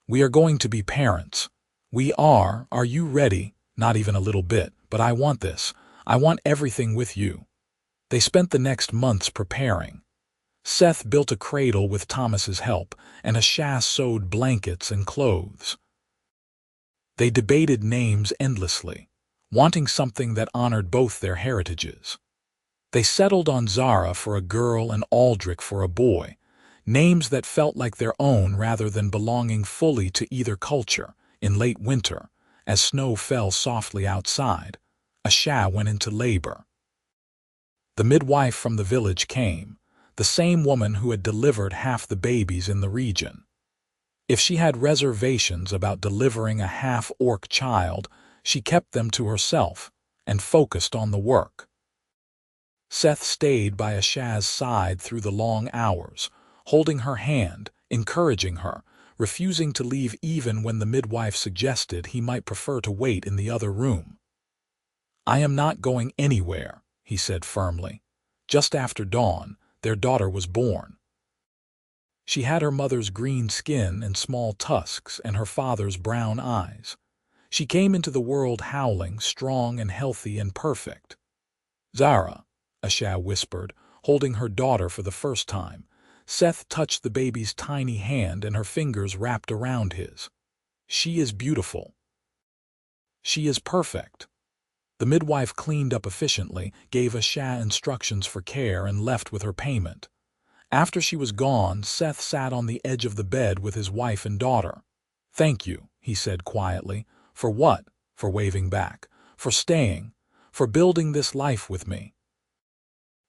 We are going to be parents. We are you ready? Not even a little bit, but I want this. I want everything with you. They spent the next months preparing. Seth built a cradle with Thomas's help, and Asha sewed blankets and clothes. They debated names endlessly, wanting something that honored both their heritages. They settled on Zara for a girl and Aldrich for a boy, names that felt like their own rather than belonging fully to either culture. In late winter, as snow fell softly outside, Asha went into labor. The midwife from the village came, the same woman who had delivered half the babies in the region. If she had reservations about delivering a half-orc child, she kept them to herself and focused on the work. Seth stayed by Asha's side through the long hours, holding her hand, encouraging her, refusing to leave even when the midwife suggested he might prefer to wait in the other room. I am not going anywhere, he said firmly. Just after dawn, their daughter was born. She had her mother's green skin and small tusks and her father's brown eyes. She came into the world howling, strong and healthy and perfect. Zara, Asha whispered, holding her daughter for the first time. Seth touched the baby's tiny hand and her fingers wrapped around his. She is beautiful. She is perfect. The midwife cleaned up efficiently, gave Asha instructions for care, and left with her payment. After she was gone, Seth sat on the edge of the bed with his wife and daughter. Thank you, he said quietly. For what? For waving back. For staying. For building this life with me.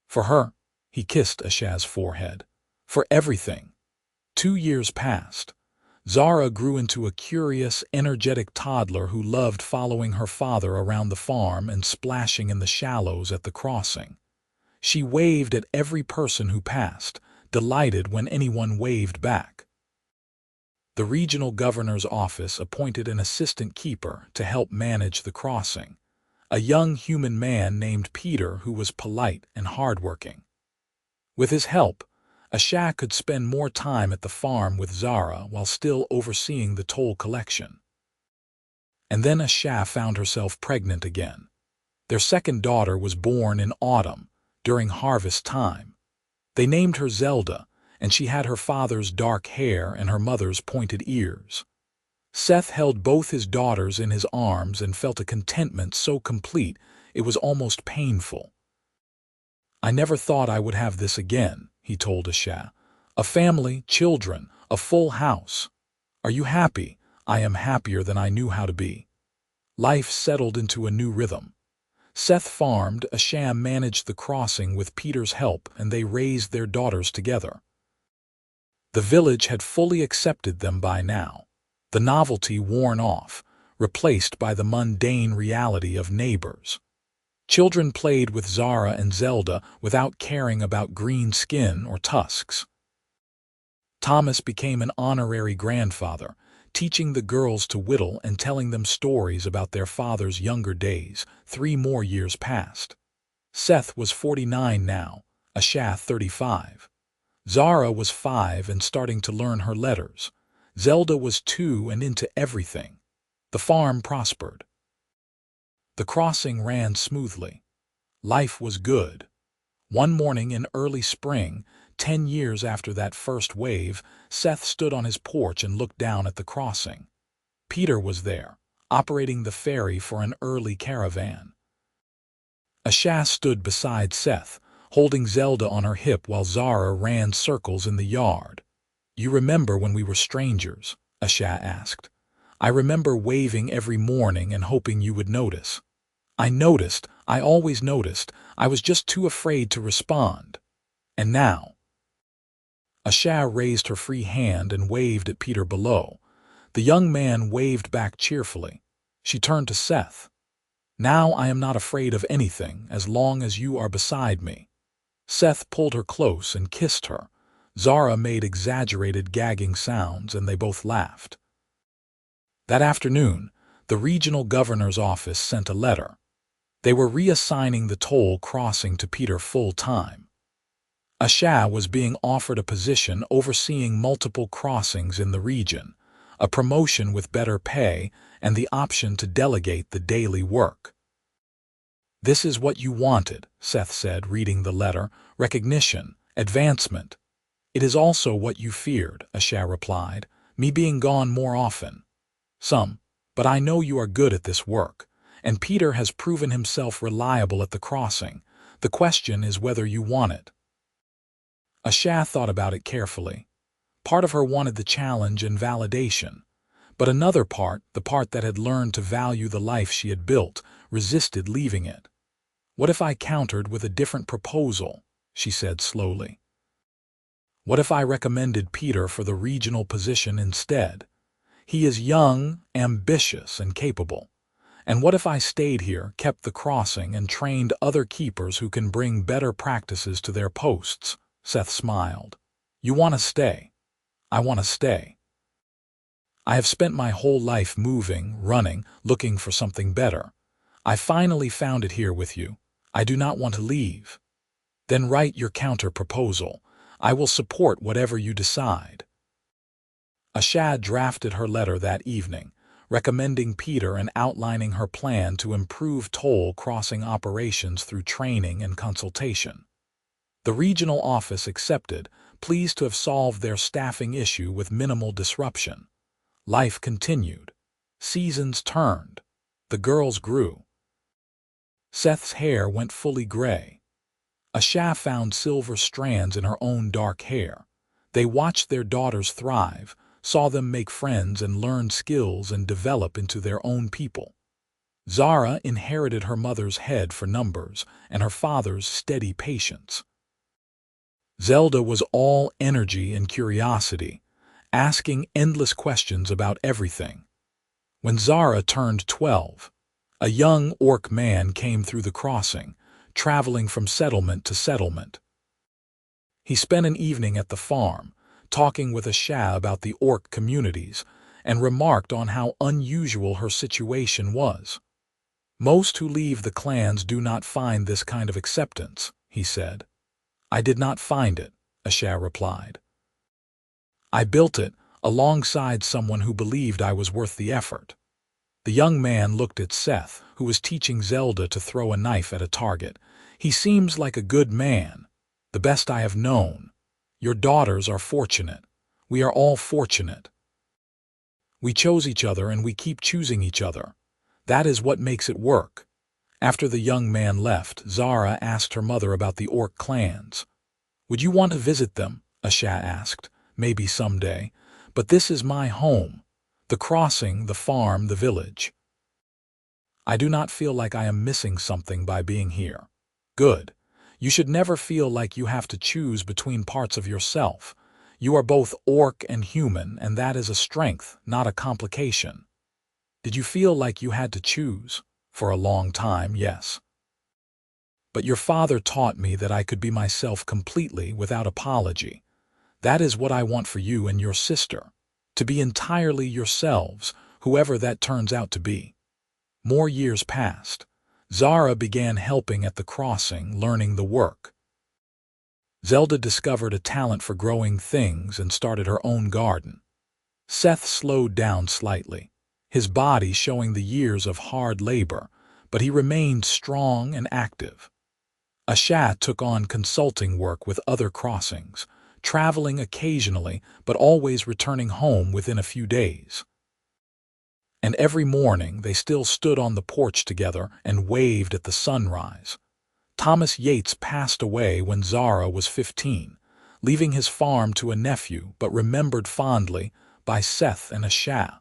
For her, he kissed Asha's forehead. For everything. 2 years passed. Zara grew into a curious, energetic toddler who loved following her father around the farm and splashing in the shallows at the crossing. She waved at every person who passed, delighted when anyone waved back. The regional governor's office appointed an assistant keeper to help manage the crossing, a young human man named Peter who was polite and hardworking. With his help, Asha could spend more time at the farm with Zara while still overseeing the toll collection. And then Asha found herself pregnant again. Their second daughter was born in autumn, during harvest time. They named her Zelda, and she had her father's dark hair and her mother's pointed ears. Seth held both his daughters in his arms and felt a contentment so complete it was almost painful. "I never thought I would have this again," he told Asha. "A family, children, a full house. Are you happy? I am happier than I knew how to be." Life settled into a new rhythm. Seth farmed, Asha managed the crossing with Peter's help, and they raised their daughters together. The village had fully accepted them by now, the novelty worn off, replaced by the mundane reality of neighbors. Children played with Zara and Zelda without caring about green skin or tusks. Thomas became an honorary grandfather, teaching the girls to whittle and telling them stories about their father's younger days. 3 more years passed. Seth was 49 now, Asha 35. Zara was 5 and starting to learn her letters. Zelda was 2 and into everything. The farm prospered. The crossing ran smoothly. Life was good. One morning in early spring, 10 years after that first wave, Seth stood on his porch and looked down at the crossing. Peter was there, operating the ferry for an early caravan. Asha stood beside Seth, holding Zelda on her hip while Zara ran circles in the yard. "You remember when we were strangers?" Asha asked. "I remember waving every morning and hoping you would notice." "I noticed, I always noticed. I was just too afraid to respond. And now?" Asha raised her free hand and waved at Peter below. The young man waved back cheerfully. She turned to Seth. "Now I am not afraid of anything as long as you are beside me." Seth pulled her close and kissed her. Zara made exaggerated gagging sounds and they both laughed. That afternoon, the regional governor's office sent a letter. They were reassigning the toll crossing to Peter full-time. Asha was being offered a position overseeing multiple crossings in the region, a promotion with better pay, and the option to delegate the daily work. "This is what you wanted," Seth said, reading the letter. "Recognition, advancement." "It is also what you feared," Asha replied, "me being gone more often." "Some, but I know you are good at this work, and Peter has proven himself reliable at the crossing. The question is whether you want it." Asha thought about it carefully. Part of her wanted the challenge and validation, but another part, the part that had learned to value the life she had built, resisted leaving it. "What if I countered with a different proposal?" she said slowly. "What if I recommended Peter for the regional position instead? He is young, ambitious, and capable. And what if I stayed here, kept the crossing, and trained other keepers who can bring better practices to their posts?" Seth smiled. "You want to stay. I want to stay. I have spent my whole life moving, running, looking for something better. I finally found it here with you. I do not want to leave." "Then write your counter-proposal. I will support whatever you decide." Asha drafted her letter that evening, recommending Peter and outlining her plan to improve toll crossing operations through training and consultation. The regional office accepted, pleased to have solved their staffing issue with minimal disruption. Life continued. Seasons turned. The girls grew. Seth's hair went fully gray. Asha found silver strands in her own dark hair. They watched their daughters thrive, saw them make friends and learn skills and develop into their own people. Zara inherited her mother's head for numbers and her father's steady patience. Zelda was all energy and curiosity. asking endless questions about everything. When Zara turned 12, a young orc man came through the crossing, traveling from settlement to settlement. He spent an evening at the farm, talking with Asha about the orc communities, and remarked on how unusual her situation was. "Most who leave the clans do not find this kind of acceptance," he said. "I did not find it," Asha replied. "I built it alongside someone who believed I was worth the effort." The young man looked at Seth, who was teaching Zelda to throw a knife at a target. "He seems like a good man, the best I have known. Your daughters are fortunate. We are all fortunate. We chose each other and we keep choosing each other. That is what makes it work." After the young man left, Zara asked her mother about the orc clans. "Would you want to visit them?" Asha asked. "Maybe someday. But this is my home. The crossing, the farm, the village. I do not feel like I am missing something by being here." "Good. You should never feel like you have to choose between parts of yourself. You are both orc and human, and that is a strength, not a complication." "Did you feel like you had to choose?" "For a long time, yes. But your father taught me that I could be myself completely without apology. That is what I want for you and your sister. To be entirely yourselves, whoever that turns out to be." More years passed. Zara began helping at the crossing, learning the work. Zelda discovered a talent for growing things and started her own garden. Seth slowed down slightly, his body showing the years of hard labor, but he remained strong and active. Asha took on consulting work with other crossings, traveling occasionally but always returning home within a few days. And every morning they still stood on the porch together and waved at the sunrise. Thomas Yates passed away when Zara was 15, leaving his farm to a nephew but remembered fondly by Seth and Asha.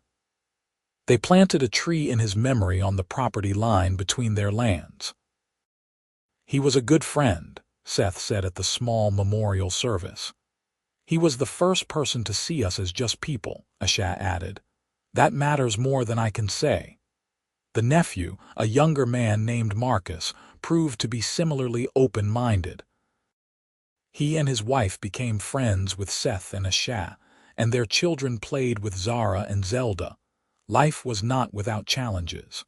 They planted a tree in his memory on the property line between their lands. "He was a good friend," Seth said at the small memorial service. "He was the first person to see us as just people," Asha added. "That matters more than I can say." The nephew, a younger man named Marcus, proved to be similarly open-minded. He and his wife became friends with Seth and Asha, and their children played with Zara and Zelda. Life was not without challenges.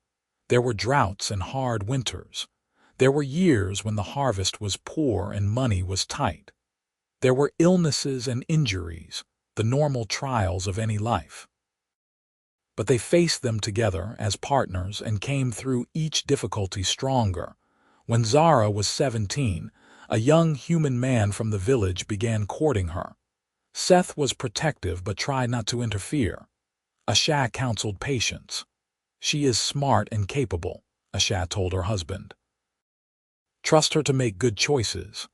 There were droughts and hard winters. There were years when the harvest was poor and money was tight. There were illnesses and injuries, the normal trials of any life. But they faced them together as partners and came through each difficulty stronger. When Zara was 17, a young human man from the village began courting her. Seth was protective but tried not to interfere. Asha counseled patience. "She is smart and capable," Asha told her husband. "Trust her to make good choices."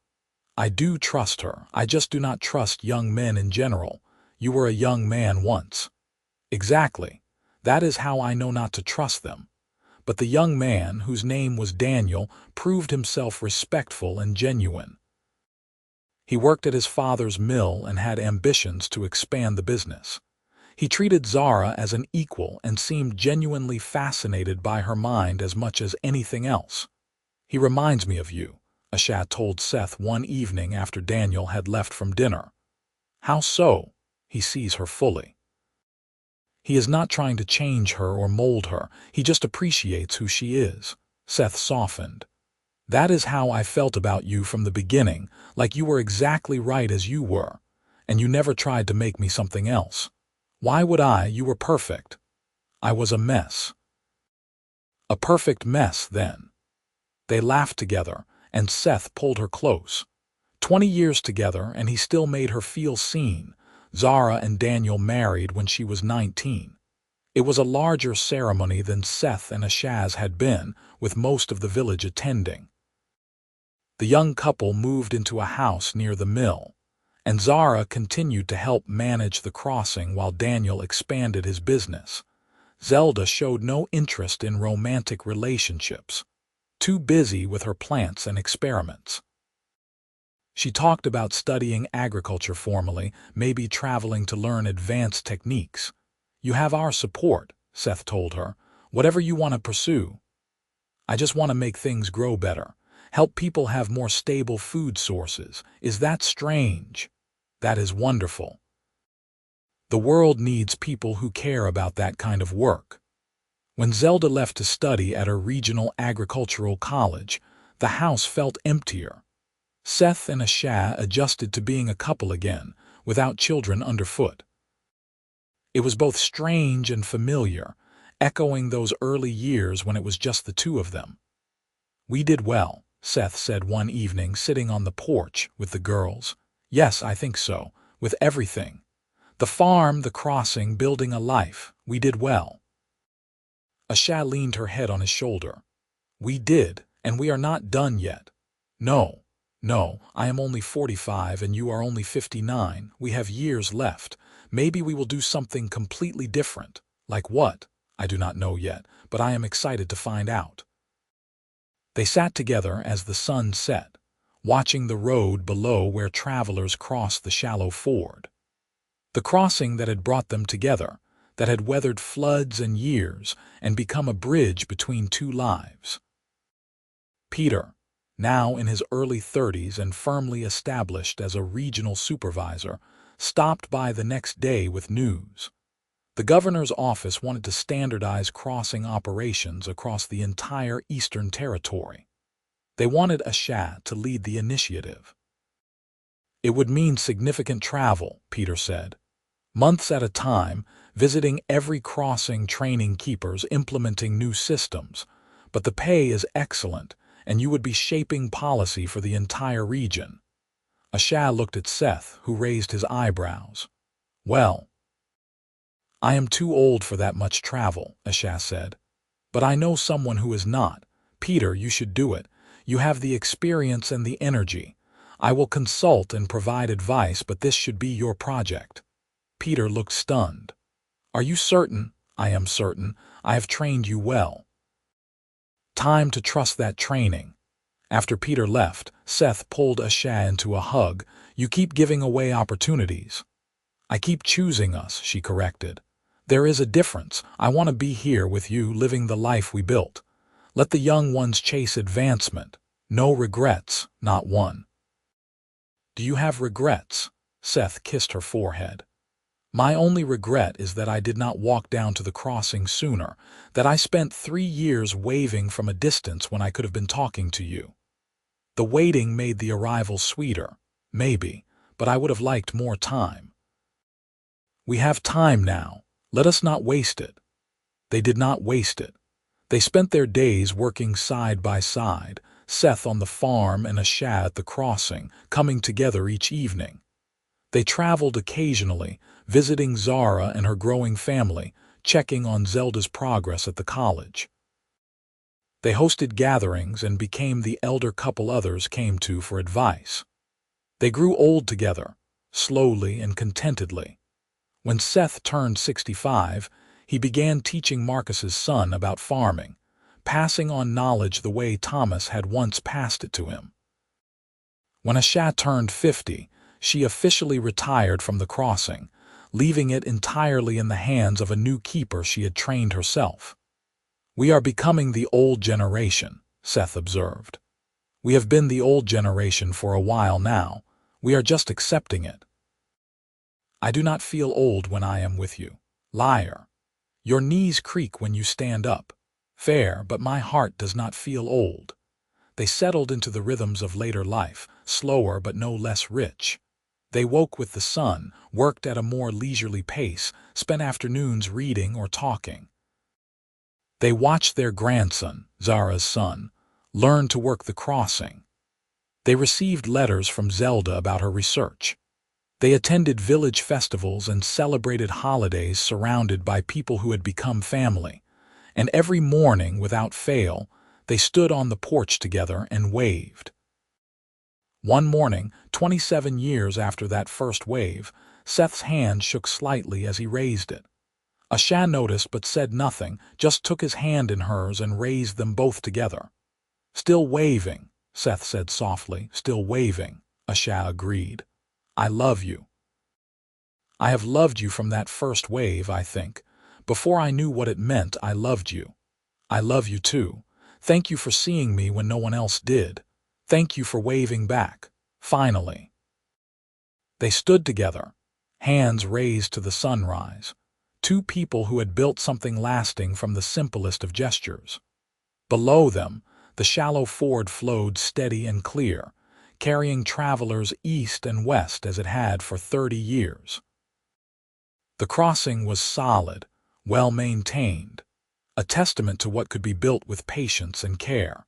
"I do trust her. I just do not trust young men in general. You were a young man once." "Exactly. That is how I know not to trust them." But the young man, whose name was Daniel, proved himself respectful and genuine. He worked at his father's mill and had ambitions to expand the business. He treated Zara as an equal and seemed genuinely fascinated by her mind as much as anything else. "He reminds me of you," Asha told Seth one evening after Daniel had left from dinner. "How so?" "He sees her fully. He is not trying to change her or mold her. He just appreciates who she is." Seth softened. "That is how I felt about you from the beginning, like you were exactly right as you were, and you never tried to make me something else. Why would I? You were perfect." "I was a mess." "A perfect mess, then." They laughed together, and Seth pulled her close. 20 years together, and he still made her feel seen. Zara and Daniel married when she was 19. It was a larger ceremony than Seth and Asha's had been, with most of the village attending. The young couple moved into a house near the mill, and Zara continued to help manage the crossing while Daniel expanded his business. Zelda showed no interest in romantic relationships, too busy with her plants and experiments. She talked about studying agriculture formally, maybe traveling to learn advanced techniques. You have our support, Seth told her. Whatever you want to pursue. I just want to make things grow better. Help people have more stable food sources. Is that strange? That is wonderful. The world needs people who care about that kind of work. When Zelda left to study at her regional agricultural college, the house felt emptier. Seth and Asha adjusted to being a couple again, without children underfoot. It was both strange and familiar, echoing those early years when it was just the two of them. We did well, Seth said one evening sitting on the porch with the girls. Yes, I think so, with everything. The farm, the crossing, building a life, we did well. Asha leaned her head on his shoulder. We did, and we are not done yet. No, I am only 45 and you are only 59. We have years left. Maybe we will do something completely different. Like what? I do not know yet, but I am excited to find out. They sat together as the sun set, watching the road below where travelers crossed the shallow ford. The crossing that had brought them together, that had weathered floods and years and become a bridge between two lives. Peter, now in his early 30s and firmly established as a regional supervisor, stopped by the next day with news. The governor's office wanted to standardize crossing operations across the entire Eastern Territory. They wanted Asha to lead the initiative. It would mean significant travel, Peter said. Months at a time, visiting every crossing, training keepers, implementing new systems. But the pay is excellent, and you would be shaping policy for the entire region. Asha looked at Seth, who raised his eyebrows. Well, I am too old for that much travel, Asha said. But I know someone who is not. Peter, you should do it. You have the experience and the energy. I will consult and provide advice, but this should be your project. Peter looked stunned. Are you certain? I am certain. I have trained you well. Time to trust that training. After Peter left, Seth pulled Asha into a hug. You keep giving away opportunities. I keep choosing us, she corrected. There is a difference. I want to be here with you, living the life we built. Let the young ones chase advancement. No regrets, not one. Do you have regrets? Seth kissed her forehead. My only regret is that I did not walk down to the crossing sooner, that I spent 3 years waving from a distance when I could have been talking to you. The waiting made the arrival sweeter, maybe, but I would have liked more time. We have time now. Let us not waste it. They did not waste it. They spent their days working side by side, Seth on the farm and Asha at the crossing, coming together each evening. They traveled occasionally, visiting Zara and her growing family, checking on Zelda's progress at the college. They hosted gatherings and became the elder couple others came to for advice. They grew old together, slowly and contentedly. When Seth turned 65, he began teaching Marcus's son about farming, passing on knowledge the way Thomas had once passed it to him. When Asha turned 50, she officially retired from the crossing, leaving it entirely in the hands of a new keeper she had trained herself. We are becoming the old generation, Seth observed. We have been the old generation for a while now. We are just accepting it. I do not feel old when I am with you. Liar. Your knees creak when you stand up. Fair, but my heart does not feel old. They settled into the rhythms of later life, slower but no less rich. They woke with the sun, worked at a more leisurely pace, spent afternoons reading or talking. They watched their grandson, Zara's son, learn to work the crossing. They received letters from Zelda about her research. They attended village festivals and celebrated holidays surrounded by people who had become family. And every morning, without fail, they stood on the porch together and waved. One morning, 27 years after that first wave, Seth's hand shook slightly as he raised it. Asha noticed but said nothing, just took his hand in hers and raised them both together. Still waving, Seth said softly, still waving. Asha agreed. I love you. I have loved you from that first wave, I think. Before I knew what it meant, I loved you. I love you too. Thank you for seeing me when no one else did. Thank you for waving back. Finally. They stood together, hands raised to the sunrise. Two people who had built something lasting from the simplest of gestures. Below them, the shallow ford flowed steady and clear, carrying travelers east and west as it had for 30 years. The crossing was solid, well-maintained, a testament to what could be built with patience and care.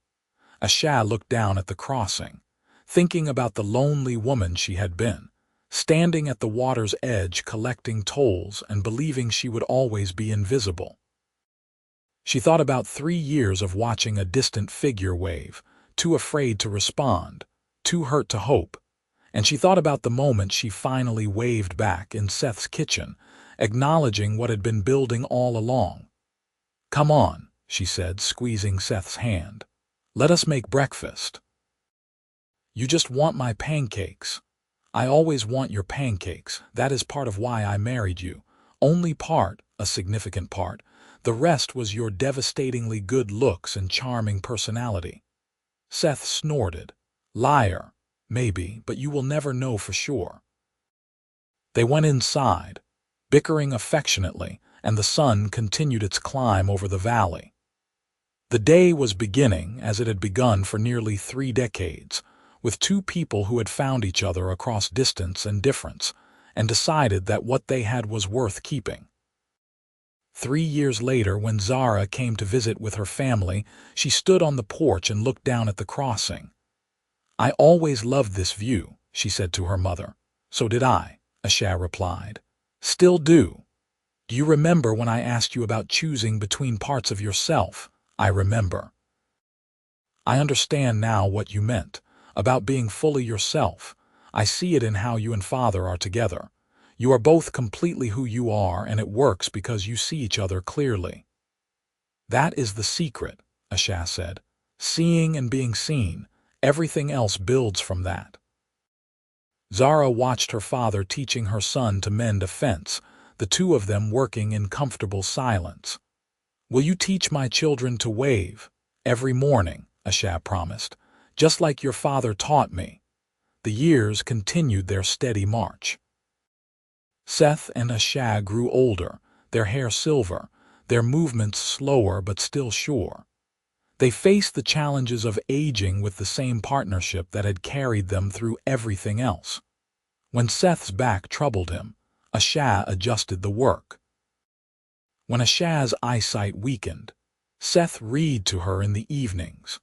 Asha looked down at the crossing, thinking about the lonely woman she had been, standing at the water's edge collecting tolls and believing she would always be invisible. She thought about 3 years of watching a distant figure wave, too afraid to respond, too hurt to hope, and she thought about the moment she finally waved back in Seth's kitchen, acknowledging what had been building all along. Come on, she said, squeezing Seth's hand. Let us make breakfast. You just want my pancakes. I always want your pancakes. That is part of why I married you. Only part, a significant part. The rest was your devastatingly good looks and charming personality. Seth snorted. Liar, maybe, but you will never know for sure. They went inside, bickering affectionately, and the sun continued its climb over the valley. The day was beginning as it had begun for nearly 3 decades, with two people who had found each other across distance and difference, and decided that what they had was worth keeping. 3 years later, when Zara came to visit with her family, she stood on the porch and looked down at the crossing. I always loved this view, she said to her mother. So did I, Asha replied. Still do. Do you remember when I asked you about choosing between parts of yourself? I remember. I understand now what you meant, about being fully yourself. I see it in how you and Father are together. You are both completely who you are, and it works because you see each other clearly. That is the secret, Asha said. Seeing and being seen. Everything else builds from that. Zara watched her father teaching her son to mend a fence, the two of them working in comfortable silence. Will you teach my children to wave? Every morning, Asha promised, just like your father taught me. The years continued their steady march. Seth and Asha grew older, their hair silver, their movements slower but still sure. They faced the challenges of aging with the same partnership that had carried them through everything else. When Seth's back troubled him, Asha adjusted the work. When Asha's eyesight weakened, Seth read to her in the evenings.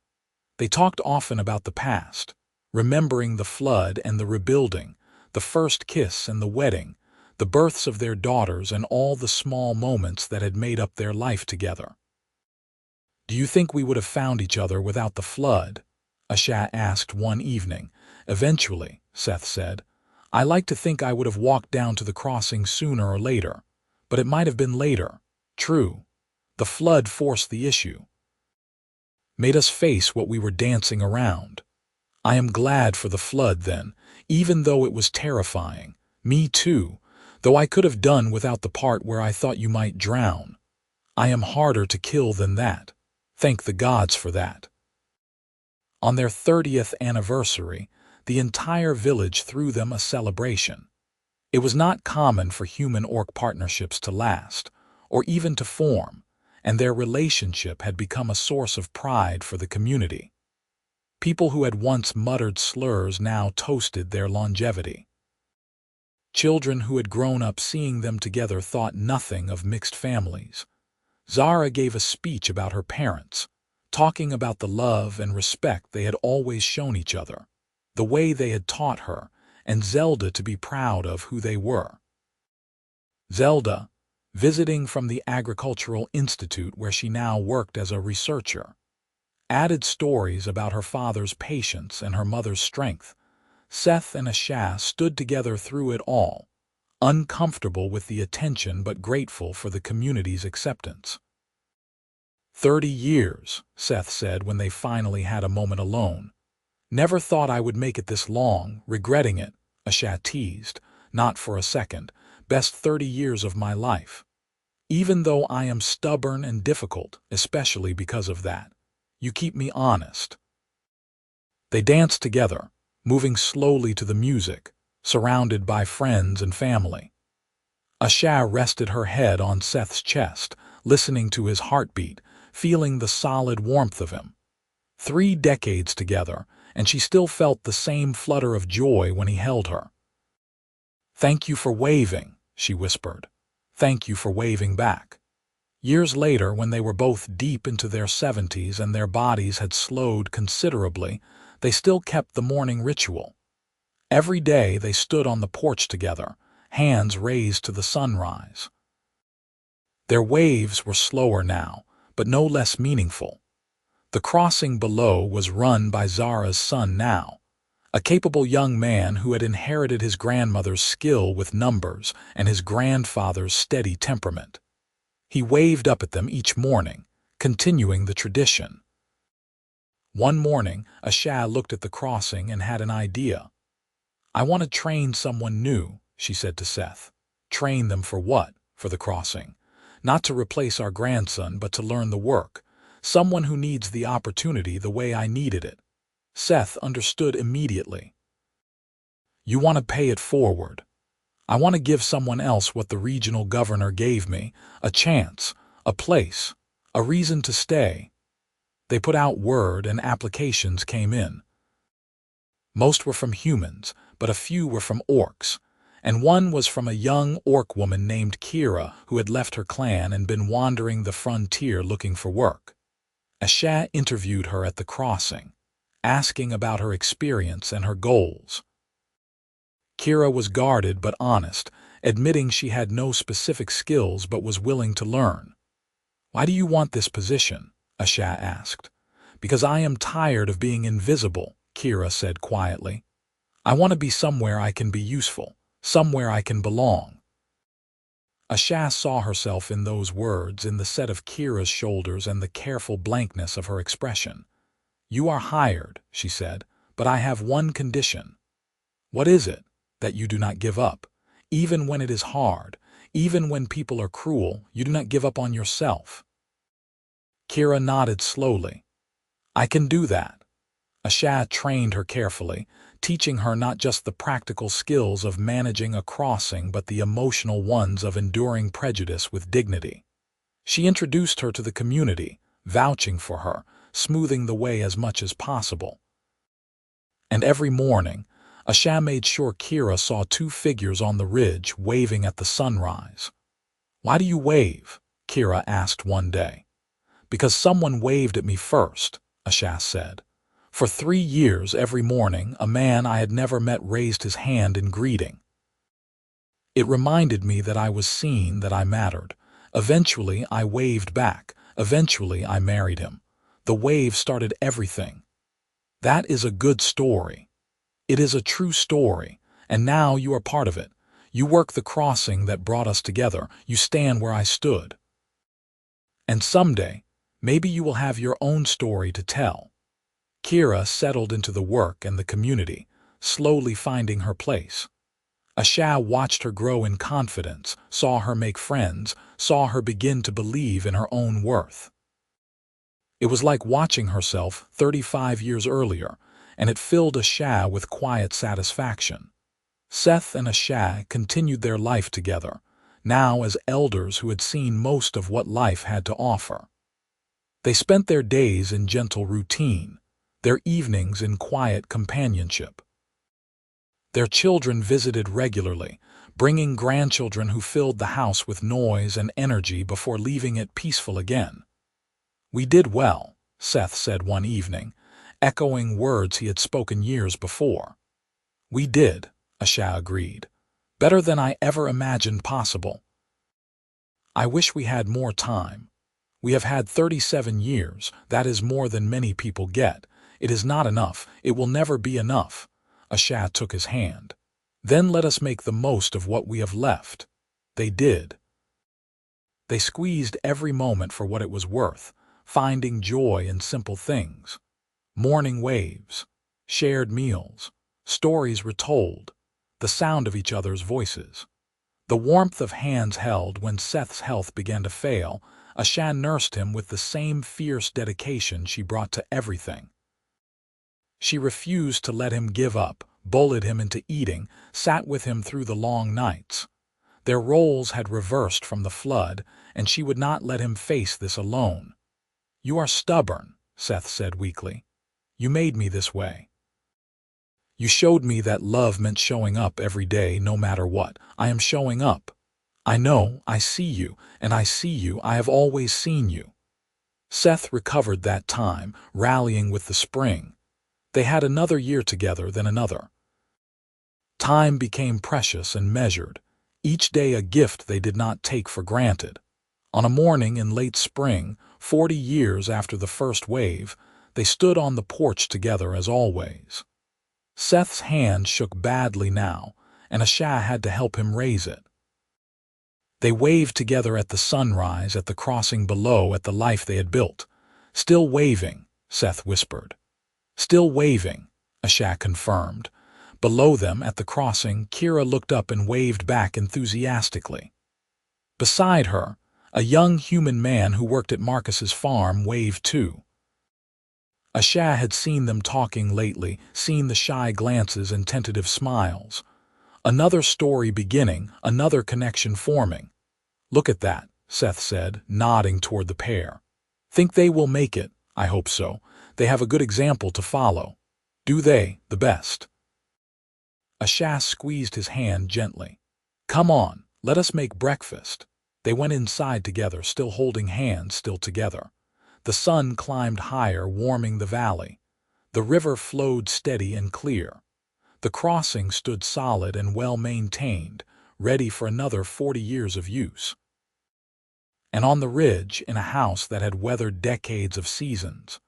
They talked often about the past, remembering the flood and the rebuilding, the first kiss and the wedding, the births of their daughters and all the small moments that had made up their life together. Do you think we would have found each other without the flood? Asha asked one evening. Eventually, Seth said. I like to think I would have walked down to the crossing sooner or later, but it might have been later. True. The flood forced the issue. Made us face what we were dancing around. I am glad for the flood then, even though it was terrifying. Me too, though I could have done without the part where I thought you might drown. I am harder to kill than that. Thank the gods for that. On their 30th anniversary, the entire village threw them a celebration. It was not common for human-orc partnerships to last, or even to form, and their relationship had become a source of pride for the community. People who had once muttered slurs now toasted their longevity. Children who had grown up seeing them together thought nothing of mixed families. Zara gave a speech about her parents, talking about the love and respect they had always shown each other, the way they had taught her, and Zelda to be proud of who they were. Zelda, visiting from the Agricultural Institute where she now worked as a researcher, added stories about her father's patience and her mother's strength. Seth and Asha stood together through it all, uncomfortable with the attention but grateful for the community's acceptance. 30 years, Seth said when they finally had a moment alone. Never thought I would make it this long, regretting it, Asha teased. Not for a second. Best 30 years of my life. Even though I am stubborn and difficult, especially because of that. You keep me honest. They danced together, moving slowly to the music, surrounded by friends and family. Asha rested her head on Seth's chest, listening to his heartbeat, feeling the solid warmth of him. 3 decades together, and she still felt the same flutter of joy when he held her. "Thank you for waving," she whispered. "Thank you for waving back." Years later, when they were both deep into their 70s and their bodies had slowed considerably, they still kept the morning ritual. Every day they stood on the porch together, hands raised to the sunrise. Their waves were slower now, but no less meaningful. The crossing below was run by Zara's son now, a capable young man who had inherited his grandmother's skill with numbers and his grandfather's steady temperament. He waved up at them each morning, continuing the tradition. One morning, Asha looked at the crossing and had an idea. "I want to train someone new," she said to Seth. "Train them for what? For the crossing. Not to replace our grandson, but to learn the work. Someone who needs the opportunity the way I needed it." Seth understood immediately. "You want to pay it forward. I want to give someone else what the regional governor gave me, a chance, a place, a reason to stay." They put out word and applications came in. Most were from humans, but a few were from orcs, and one was from a young orc woman named Kira who had left her clan and been wandering the frontier looking for work. Asha interviewed her at the crossing, asking about her experience and her goals. Kira was guarded but honest, admitting she had no specific skills but was willing to learn. "Why do you want this position?" Asha asked. "Because I am tired of being invisible," Kira said quietly. "I want to be somewhere I can be useful, somewhere I can belong." Asha saw herself in those words, in the set of Kira's shoulders and the careful blankness of her expression. "You are hired," she said, "but I have one condition." "What is it?" "That you do not give up. Even when it is hard, even when people are cruel, you do not give up on yourself." Kira nodded slowly. "I can do that." Asha trained her carefully, teaching her not just the practical skills of managing a crossing but the emotional ones of enduring prejudice with dignity. She introduced her to the community, vouching for her, smoothing the way as much as possible. And every morning, Asha made sure Kira saw 2 figures on the ridge waving at the sunrise. "Why do you wave?" Kira asked one day. "Because someone waved at me first," Asha said. "For 3 years every morning, a man I had never met raised his hand in greeting. It reminded me that I was seen, that I mattered. Eventually, I waved back. Eventually, I married him. The wave started everything." That is a good story. It is a true story, and now you are part of it. You work the crossing that brought us together. You stand where I stood. And someday, maybe you will have your own story to tell. Kira settled into the work and the community, slowly finding her place. Asha watched her grow in confidence, saw her make friends, saw her begin to believe in her own worth. It was like watching herself 35 years earlier, and it filled Asha with quiet satisfaction. Seth and Asha continued their life together, now as elders who had seen most of what life had to offer. They spent their days in gentle routine, their evenings in quiet companionship. Their children visited regularly, bringing grandchildren who filled the house with noise and energy before leaving it peaceful again. "We did well," Seth said one evening, echoing words he had spoken years before. "We did," Asha agreed. "Better than I ever imagined possible. I wish we had more time. We have had 37 years, that is more than many people get. It is not enough, it will never be enough." Asha took his hand. "Then let us make the most of what we have left." They did. They squeezed every moment for what it was worth, finding joy in simple things. Morning waves, Shared meals, stories retold, the sound of each other's voices. The warmth of hands held when Seth's health began to fail. Asha nursed him with the same fierce dedication she brought to everything. She refused to let him give up, bullied him into eating, sat with him through the long nights. Their roles had reversed from the flood, and she would not let him face this alone. "You are stubborn," Seth said weakly. "You made me this way. You showed me that love meant showing up every day no matter what. I am showing up. I know, I see you, and I see you, I have always seen you." Seth recovered that time, rallying with the spring. They had another year together, then another. Time became precious and measured, each day a gift they did not take for granted. On a morning in late spring, 40 years after the first wave, they stood on the porch together as always. Seth's hand shook badly now, and Asha had to help him raise it. They waved together at the sunrise, at the crossing below, at the life they had built. "Still waving," Seth whispered. "Still waving," Asha confirmed. Below them, at the crossing, Kira looked up and waved back enthusiastically. Beside her, a young human man who worked at Marcus's farm waved too. Asha had seen them talking lately, seen the shy glances and tentative smiles. Another story beginning, another connection forming. "Look at that," Seth said, nodding toward the pair. "Think they will make it? I hope so. They have a good example to follow." "Do they? The best." Asha squeezed his hand gently. "Come on, let us make breakfast." They went inside together, still holding hands, still together. The sun climbed higher, warming the valley. The river flowed steady and clear. The crossing stood solid and well-maintained, ready for another 40 years of use. And on the ridge, in a house that had weathered decades of seasons,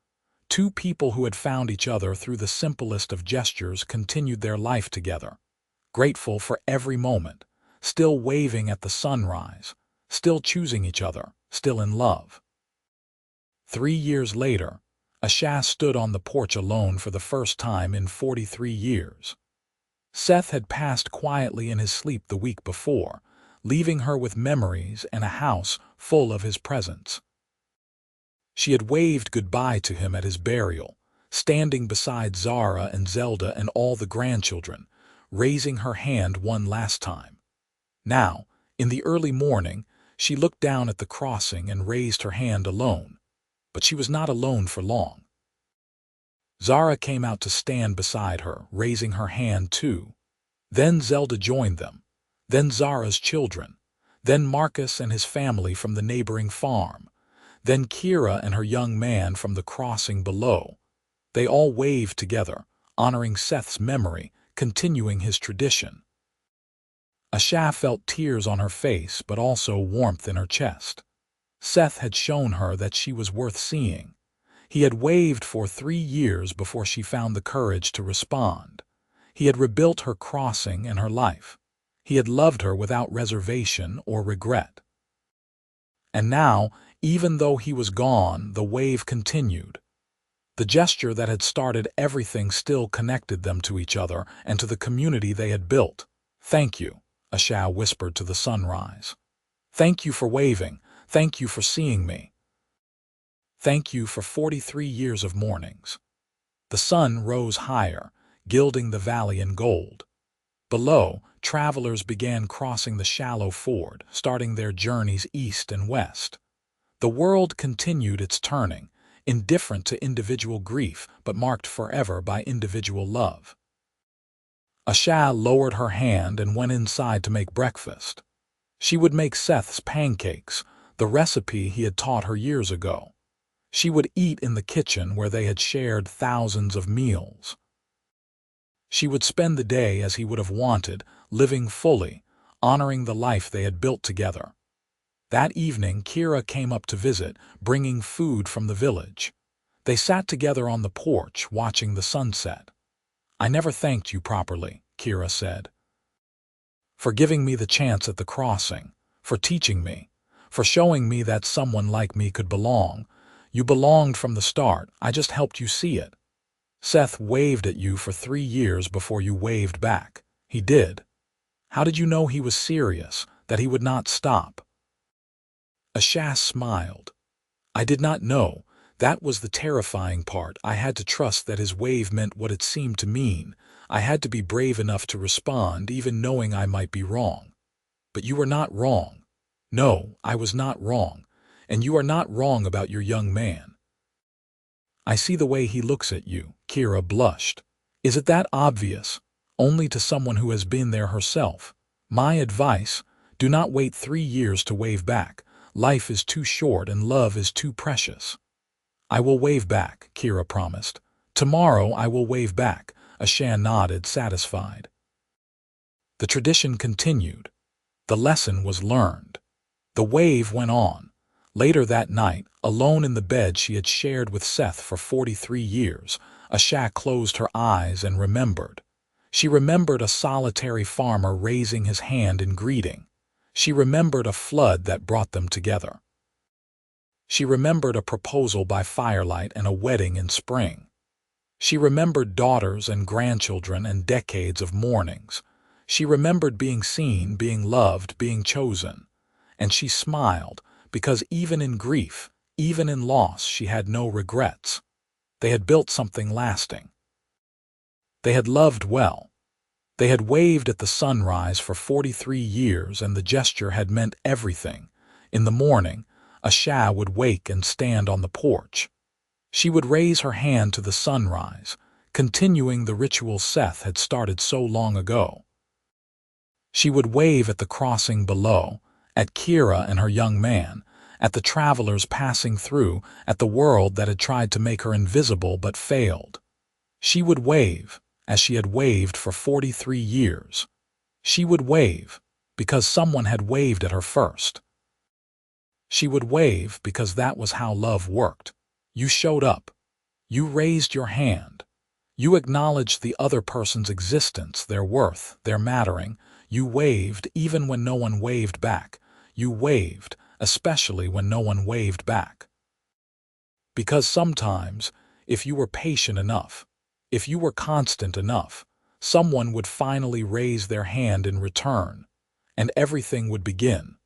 two people who had found each other through the simplest of gestures continued their life together, grateful for every moment, still waving at the sunrise, still choosing each other, still in love. 3 years later, Asha stood on the porch alone for the first time in 43 years. Seth had passed quietly in his sleep the week before, leaving her with memories and a house full of his presence. She had waved goodbye to him at his burial, standing beside Zara and Zelda and all the grandchildren, raising her hand one last time. Now, in the early morning, she looked down at the crossing and raised her hand alone. But she was not alone for long. Zara came out to stand beside her, raising her hand too. Then Zelda joined them. Then Zara's children. Then Marcus and his family from the neighboring farm. Then Kira and her young man from the crossing below. They all waved together, honoring Seth's memory, continuing his tradition. Asha felt tears on her face, but also warmth in her chest. Seth had shown her that she was worth seeing. He had waved for 3 years before she found the courage to respond. He had rebuilt her crossing and her life. He had loved her without reservation or regret. And now, even though he was gone, the wave continued. The gesture that had started everything still connected them to each other and to the community they had built. "Thank you," Asha whispered to the sunrise. "Thank you for waving. Thank you for seeing me. Thank you for 43 years of mornings." The sun rose higher, gilding the valley in gold. Below, travelers began crossing the shallow ford, starting their journeys east and west. The world continued its turning, indifferent to individual grief, but marked forever by individual love. Asha lowered her hand and went inside to make breakfast. She would make Seth's pancakes, the recipe he had taught her years ago. She would eat in the kitchen where they had shared thousands of meals. She would spend the day as he would have wanted, living fully, honoring the life they had built together. That evening, Kira came up to visit, bringing food from the village. They sat together on the porch, watching the sunset. "I never thanked you properly," Kira said. "For giving me the chance at the crossing, for teaching me, for showing me that someone like me could belong. You belonged from the start, I just helped you see it." Seth waved at you for 3 years before you waved back. He did. How did you know he was serious, that he would not stop? Asha smiled. I did not know. That was the terrifying part. I had to trust that his wave meant what it seemed to mean. I had to be brave enough to respond, even knowing I might be wrong. But you were not wrong. No, I was not wrong. And you are not wrong about your young man. I see the way he looks at you. Kira blushed. Is it that obvious? Only to someone who has been there herself. My advice, do not wait 3 years to wave back. Life is too short and love is too precious. I will wave back, Kira promised. Tomorrow I will wave back. Asha nodded, satisfied. The tradition continued. The lesson was learned. The wave went on. Later that night, alone in the bed she had shared with Seth for 43 years, Asha closed her eyes and remembered. She remembered a solitary farmer raising his hand in greeting. She remembered a flood that brought them together. She remembered a proposal by firelight and a wedding in spring. She remembered daughters and grandchildren and decades of mornings. She remembered being seen, being loved, being chosen. And she smiled, because even in grief, even in loss, she had no regrets. They had built something lasting. They had loved well. They had waved at the sunrise for 43 years, and the gesture had meant everything. In the morning, Asha would wake and stand on the porch. She would raise her hand to the sunrise, continuing the ritual Seth had started so long ago. She would wave at the crossing below, at Kira and her young man, at the travelers passing through, at the world that had tried to make her invisible but failed. She would wave, as she had waved for 43 years. She would wave, because someone had waved at her first. She would wave because that was how love worked. You showed up. You raised your hand. You acknowledged the other person's existence, their worth, their mattering. You waved even when no one waved back. You waved, especially when no one waved back. Because sometimes, if you were patient enough, if you were constant enough, someone would finally raise their hand in return, and everything would begin.